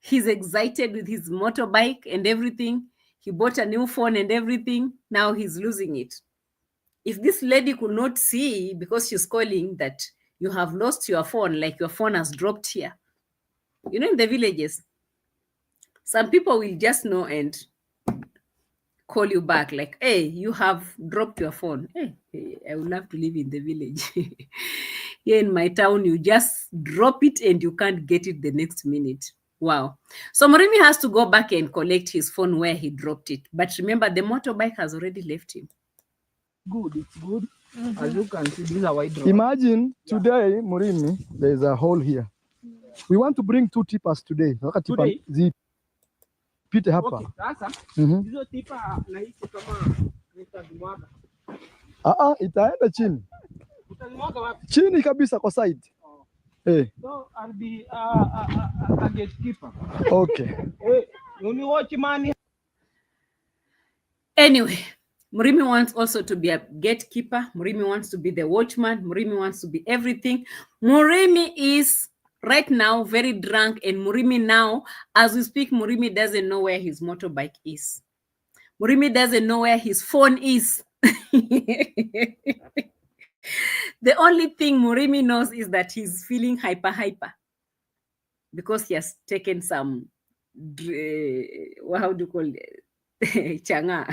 Speaker 1: He's excited with his motorbike and everything. He bought a new phone and everything. Now he's losing it. If this lady could not see, because she's calling that you have lost your phone, like your phone has dropped here. You know, in the villages, some people will just know and call you back like, hey, you have dropped your phone. Hey, I would love to live in the village. Here in my town, you just drop it and you can't get it the next minute. Wow. So Murimi has to go back and collect his phone where he dropped it. But remember, the motorbike has already left him.
Speaker 3: Good, it's good. As you can see, this is a wide road.
Speaker 2: Imagine today, Murimi, there is a hole here. We want to bring 2 tippers today.
Speaker 3: Today?
Speaker 2: Zipite hapa.
Speaker 3: Okay, sasa. Hizo tipa nahisi kama nitazimwaga.
Speaker 2: Itaenda chini.
Speaker 3: Utazimwaga wapi?
Speaker 2: Chini kabisa kwa side. Hey.
Speaker 3: So I'll be a gatekeeper.
Speaker 2: Okay.
Speaker 3: Hey, you watch money.
Speaker 1: Anyway, Murimi wants also to be a gatekeeper. Murimi wants to be the watchman. Murimi wants to be everything. Murimi is right now very drunk, and Murimi now, as we speak, Murimi doesn't know where his motorbike is. Murimi doesn't know where his phone is. The only thing Murimi knows is that he's feeling hyper because he has taken some, how do you call it? Changa.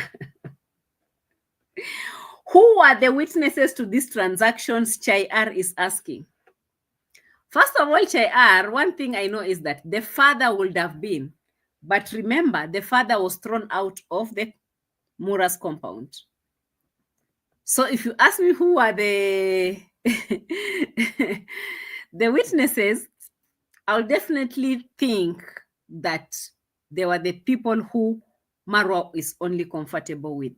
Speaker 1: Who are the witnesses to these transactions? Chai R is asking. First of all, Chai R, one thing I know is that the father would have been, but remember, the father was thrown out of the Mura's compound. So if you ask me who are the the witnesses, I'll definitely think that they were the people who Marwa is only comfortable with.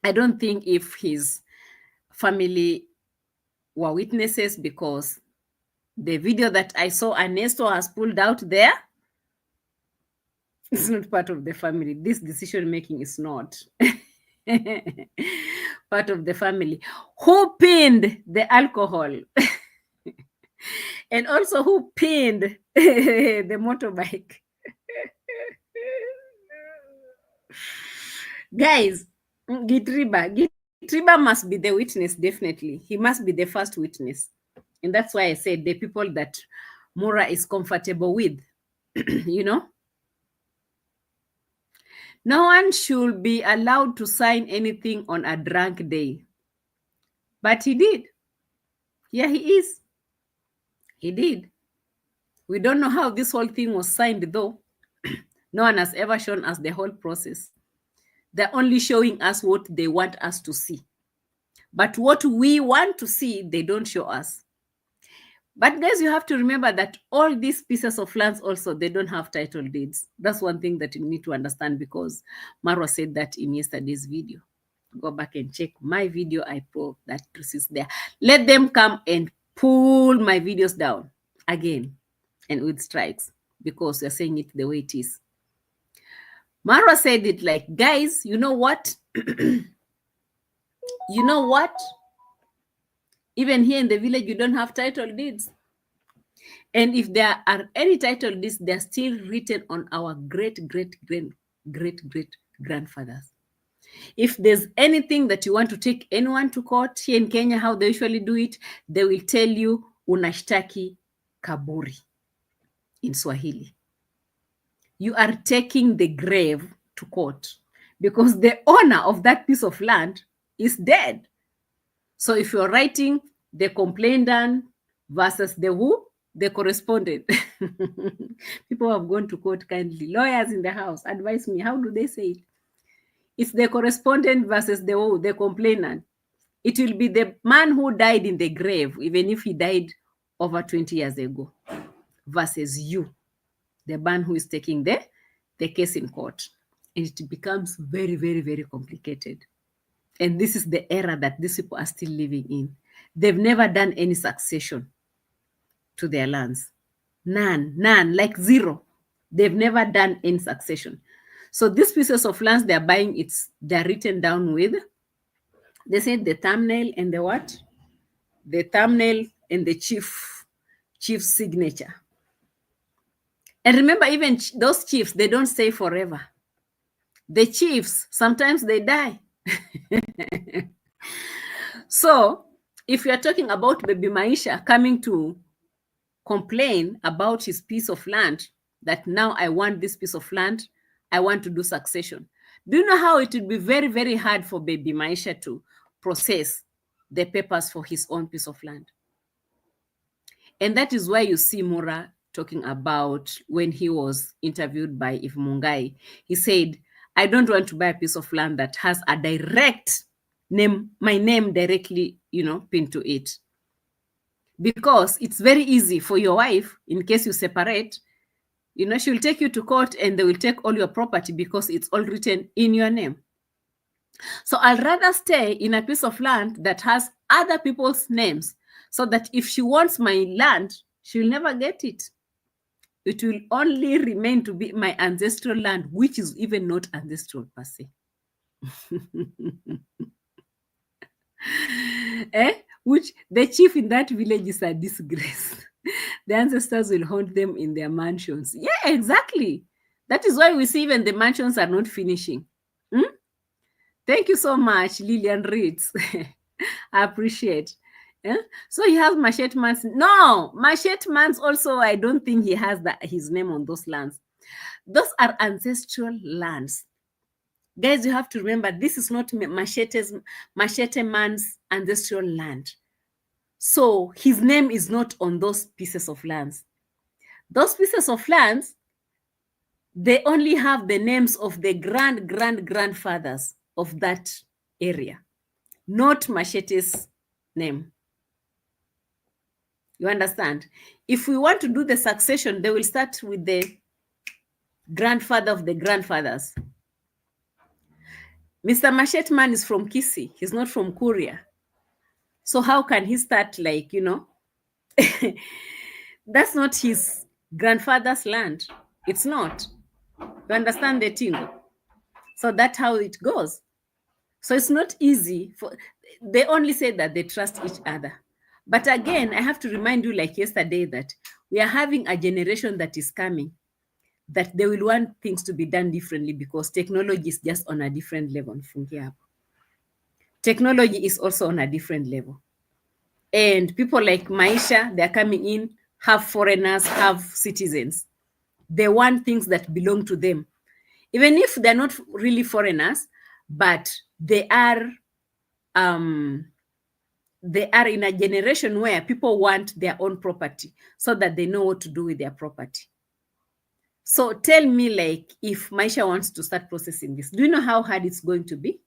Speaker 1: I don't think if his family were witnesses, because the video that I saw Ernesto has pulled out there, it's not part of the family. This decision making is not part of the family. Who pinned the alcohol? And also who pinned the motorbike? Guys, Gitriba must be the witness, definitely. He must be the first witness. And that's why I said the people that Mura is comfortable with, you know? No one should be allowed to sign anything on a drunk day. But he did. Yeah, he is. He did. We don't know how this whole thing was signed, though. No one has ever shown us the whole process. They're only showing us what they want us to see. But what we want to see, they don't show us. But guys, you have to remember that all these pieces of lands also, they don't have title deeds. That's one thing that you need to understand, because Marwa said that in yesterday's video. Go back and check my video. I put that is there. Let them come and pull my videos down again and with strikes, because you're saying it the way it is. Marwa said it like, guys, you know what? You know what? Even here in the village, you don't have title deeds. And if there are any title deeds, they're still written on our great-great-great-great-grandfathers. If there's anything that you want to take anyone to court here in Kenya, how they usually do it, they will tell you, unashtaki kaburi in Swahili. You are taking the grave to court, because the owner of that piece of land is dead. So if you're writing the complainant versus the who, the correspondent. People have gone to court kindly. Lawyers in the house, advise me, how do they say it? It's the correspondent versus the who, the complainant. It will be the man who died in the grave, even if he died over 20 years ago, versus you, the man who is taking the case in court. And it becomes very, very, very complicated. And this is the era that these people are still living in. They've never done any succession to their lands. None, like zero. They've never done any succession. So these pieces of lands they're buying, they're written down with, they said the thumbnail and the what? The thumbnail and the chief's signature. And remember, even those chiefs, they don't stay forever. The chiefs, sometimes they die. So if you're talking about Baby Maisha coming to complain about his piece of land, that now I want this piece of land, I want to do succession. Do you know how it would be very, very hard for Baby Maisha to process the papers for his own piece of land? And that is why you see Mura talking about when he was interviewed by If Mungai, he said, I don't want to buy a piece of land that has a direct name, my name directly, pinned to it. Because it's very easy for your wife, in case you separate, she'll take you to court and they will take all your property because it's all written in your name. So I'd rather stay in a piece of land that has other people's names, so that if she wants my land, she'll never get it. It will only remain to be my ancestral land, which is even not ancestral per se. Which the chief in that village is a disgrace. The ancestors will haunt them in their mansions. Yeah, exactly. That is why we see even the mansions are not finishing. Thank you so much, Lillian Reeds. I appreciate. So he has Machete Man's. No, Machete Man's also, I don't think he has his name on those lands. Those are ancestral lands. Guys, you have to remember, this is not Machete Man's ancestral land. So his name is not on those pieces of lands. Those pieces of lands, they only have the names of the grandfathers of that area, not Machete's name. You understand? If we want to do the succession, they will start with the grandfather of the grandfathers. Mr. Machete Man is from Kisii. He's not from Kuria. So how can he start that's not his grandfather's land. It's not. You understand the tingo? So that's how it goes. So it's not easy. They only say that they trust each other. But again, I have to remind you, like yesterday, that we are having a generation that is coming, that they will want things to be done differently because technology is just on a different level. Technology is also on a different level. And people like Maisha, they're coming in, have foreigners, have citizens. They want things that belong to them. Even if they're not really foreigners, but they are in a generation where people want their own property so that they know what to do with their property. So tell me, like, if Maisha wants to start processing this, do you know how hard it's going to be?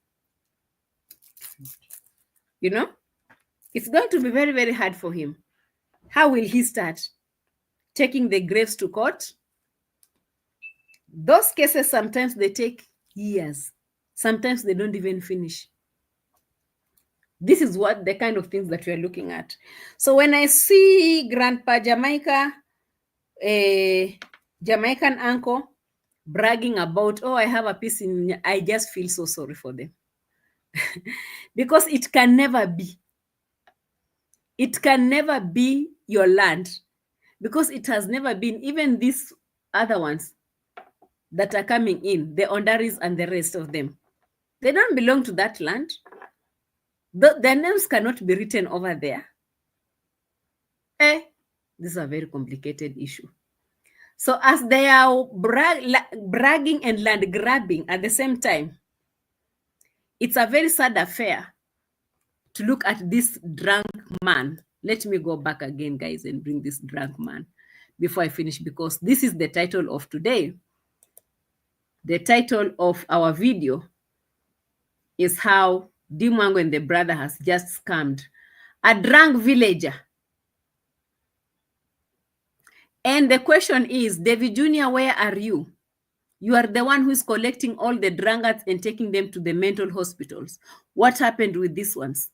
Speaker 1: It's going to be very, very hard for him. How will he start? Taking the graves to court? Those cases, sometimes they take years. Sometimes they don't even finish. This is the kind of things that we are looking at. So when I see Grandpa Jamaican uncle bragging about, oh, I have a piece in, I just feel so sorry for them. Because it can never be. It can never be your land, because it has never been. Even these other ones that are coming in, the Ondaris and the rest of them, they don't belong to that land. Their names cannot be written over there. This is a very complicated issue. So as they are bragging and land grabbing at the same time, It's a very sad affair to look at this drunk man. Let me go back again, guys, and bring this drunk man before I finish, because this is the title of today. The title of our video is how Mwango and the brother has just scammed a drunk villager. And the question is, DavyJnr, where are you? You are the one who is collecting all the drunkards and taking them to the mental hospitals. What happened with these ones?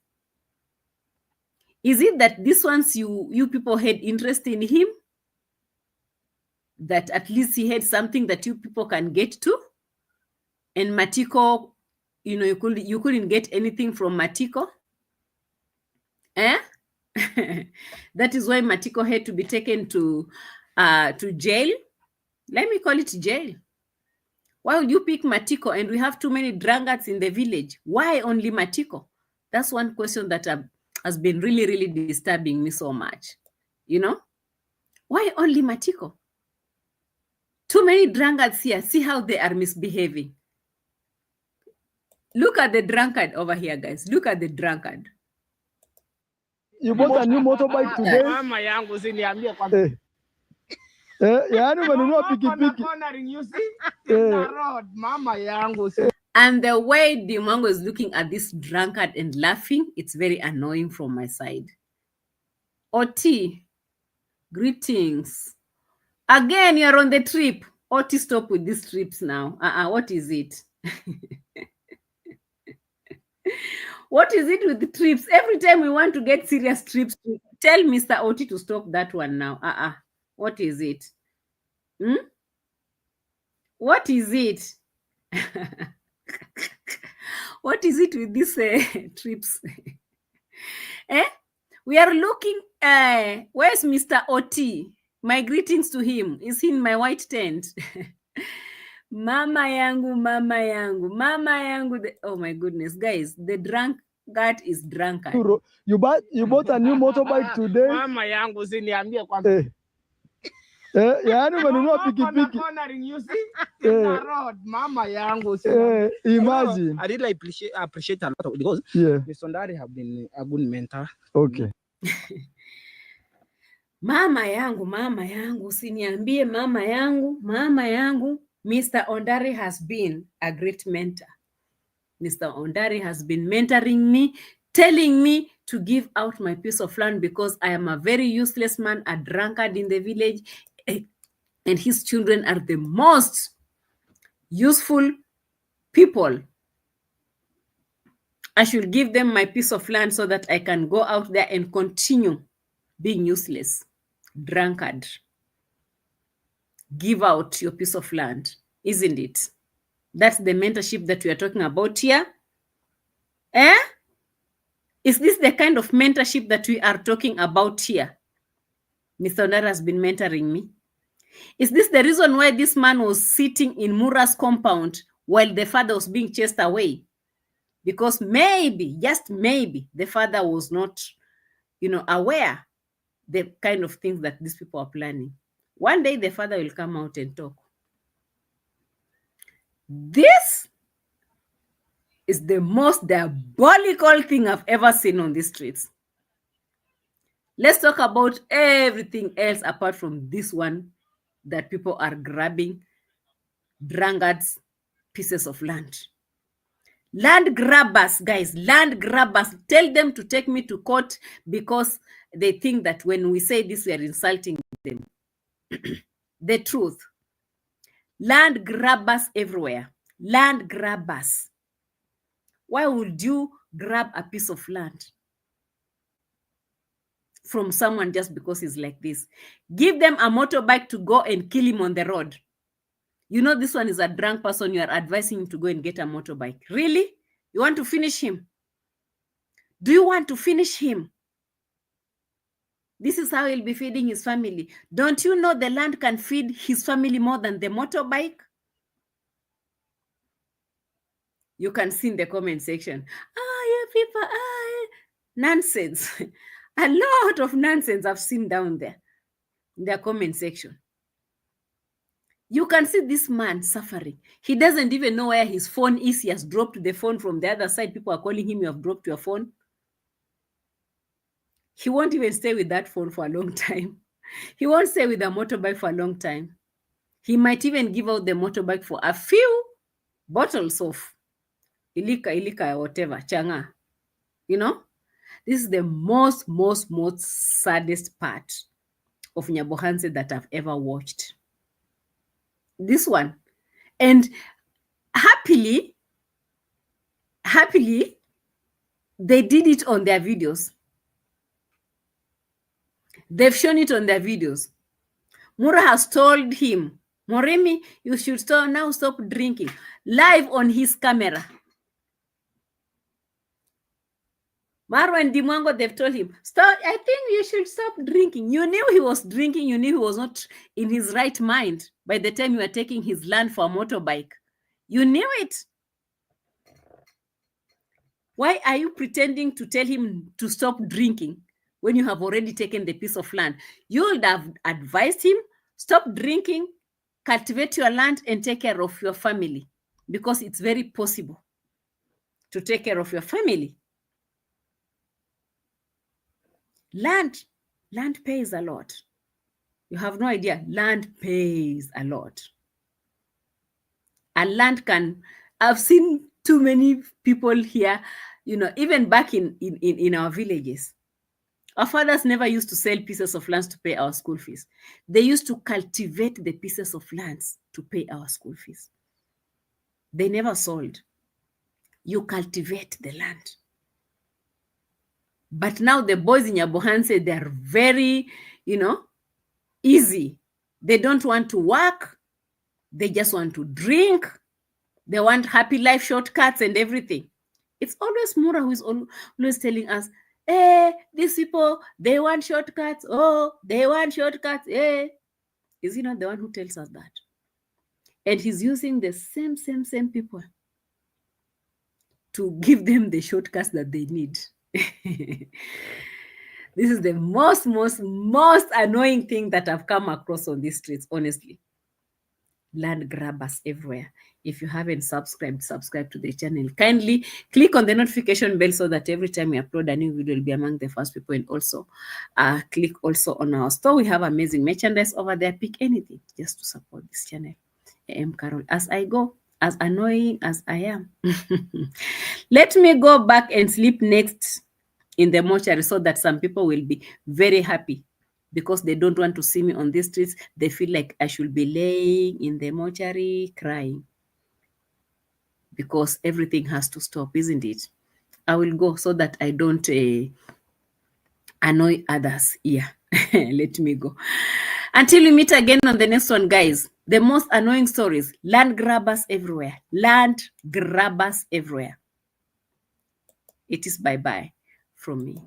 Speaker 1: Is it that these ones you people had interest in him? That at least he had something that you people can get to? And Matiko, you couldn't get anything from Matiko? Eh? That is why Matiko had to be taken to jail. Let me call it jail. Why would you pick Matiko and we have too many drunkards in the village? Why only Matiko? That's one question that has been really, really disturbing me so much. Why only Matiko? Too many drunkards here. See how they are misbehaving. Look at the drunkard over here, guys. Look at the drunkard.
Speaker 2: You bought a new motorbike today?
Speaker 3: Mama yangu usiniambie kwa
Speaker 2: yaani umenunua pikipiki.
Speaker 3: Mama yangu.
Speaker 1: And the way Mwango is looking at this drunkard and laughing, it's very annoying from my side. Oti, greetings. Again, you're on the trip. Oti, stop with these trips now. What is it? What is it with the trips? Every time we want to get serious trips, tell Mr. Oti to stop that one now. What is it? What is it? What is it with these trips? We are looking. Where's Mr. Oti? My greetings to him. Is he in my white tent? Mama yangu, mama yangu, mama yangu. Oh my goodness, guys, the drunkard is drunkard.
Speaker 2: You bought a new motorbike today?
Speaker 3: Mama yangu usiniambie kwa
Speaker 2: yaani umenunua pikipiki.
Speaker 3: Mama yangu.
Speaker 2: Imagine.
Speaker 3: I really appreciate a lot because Mr. Ondari have been a good mentor.
Speaker 2: Okay.
Speaker 1: Mama yangu, usiniambie mama yangu. Mr. Ondari has been a great mentor. Mr. Ondari has been mentoring me, telling me to give out my piece of land because I am a very useless man, a drunkard in the village, and his children are the most useful people. I should give them my piece of land so that I can go out there and continue being useless, drunkard. Give out your piece of land, isn't it? That's the mentorship that we are talking about here. Is this the kind of mentorship that we are talking about here? Mr. Ondari has been mentoring me. Is this the reason why this man was sitting in Mura's compound while the father was being chased away? Because maybe, just maybe, the father was not, aware the kind of things that these people are planning. One day the father will come out and talk. This is the most diabolical thing I've ever seen on the streets. Let's talk about everything else apart from this one that people are grabbing drunkards' pieces of land. Land grabbers, guys, land grabbers. Tell them to take me to court because they think that when we say this, we are insulting them. The truth. Land grabbers everywhere. Land grabbers. Why would you grab a piece of land from someone just because he's like this? Give them a motorbike to go and kill him on the road. You know this one is a drunk person. You are advising him to go and get a motorbike. Really? You want to finish him? Do you want to finish him? This is how he'll be feeding his family. Don't you know the land can feed his family more than the motorbike? You can see in the comment section. People, nonsense. A lot of nonsense I've seen down there in the comment section. You can see this man suffering. He doesn't even know where his phone is. He has dropped the phone from the other side. People are calling him, you have dropped your phone. He won't even stay with that phone for a long time. He won't stay with a motorbike for a long time. He might even give out the motorbike for a few bottles of ilika, whatever, changa. You know, this is the most saddest part of Nyabohanse that I've ever watched. This one. And happily, they did it on their videos. They've shown it on their videos. Mura has told him, Moremi, you should stop drinking. Live on his camera. Marwa and Mwango, they've told him, stop, I think you should stop drinking. You knew he was drinking. You knew he was not in his right mind by the time you were taking his land for a motorbike. You knew it. Why are you pretending to tell him to stop drinking when you have already taken the piece of land? You would have advised him, stop drinking, cultivate your land, and take care of your family, because it's very possible to take care of your family. Land pays a lot. You have no idea. Land pays a lot. And land can, I've seen too many people here, you know, even back in our villages. Our fathers never used to sell pieces of lands to pay our school fees. They used to cultivate the pieces of lands to pay our school fees. They never sold. You cultivate the land. But now the boys in Nyabohanse, they're very, you know, easy. They don't want to work. They just want to drink. They want happy life shortcuts and everything. It's always Mura who is always telling us, these people, they want shortcuts. Oh, they want shortcuts. Is he not the one who tells us that? And he's using the same people to give them the shortcuts that they need. This is the most annoying thing that I've come across on these streets, honestly. Land grabbers everywhere. If you haven't subscribe to the channel. Kindly click on the notification bell so that every time we upload a new video, you'll be among the first people. And also click also on our store. We have amazing merchandise over there. Pick anything just to support this channel. A.M Qarol. As I go, as annoying as I am, let me go back and sleep next in the mortuary so that some people will be very happy, because they don't want to see me on these streets. They feel like I should be laying in the mortuary crying, because everything has to stop, isn't it? I will go so that I don't annoy others here. Let me go. Until we meet again on the next one, guys. The most annoying stories. Land grabbers everywhere. Land grabbers everywhere. It is bye-bye from me.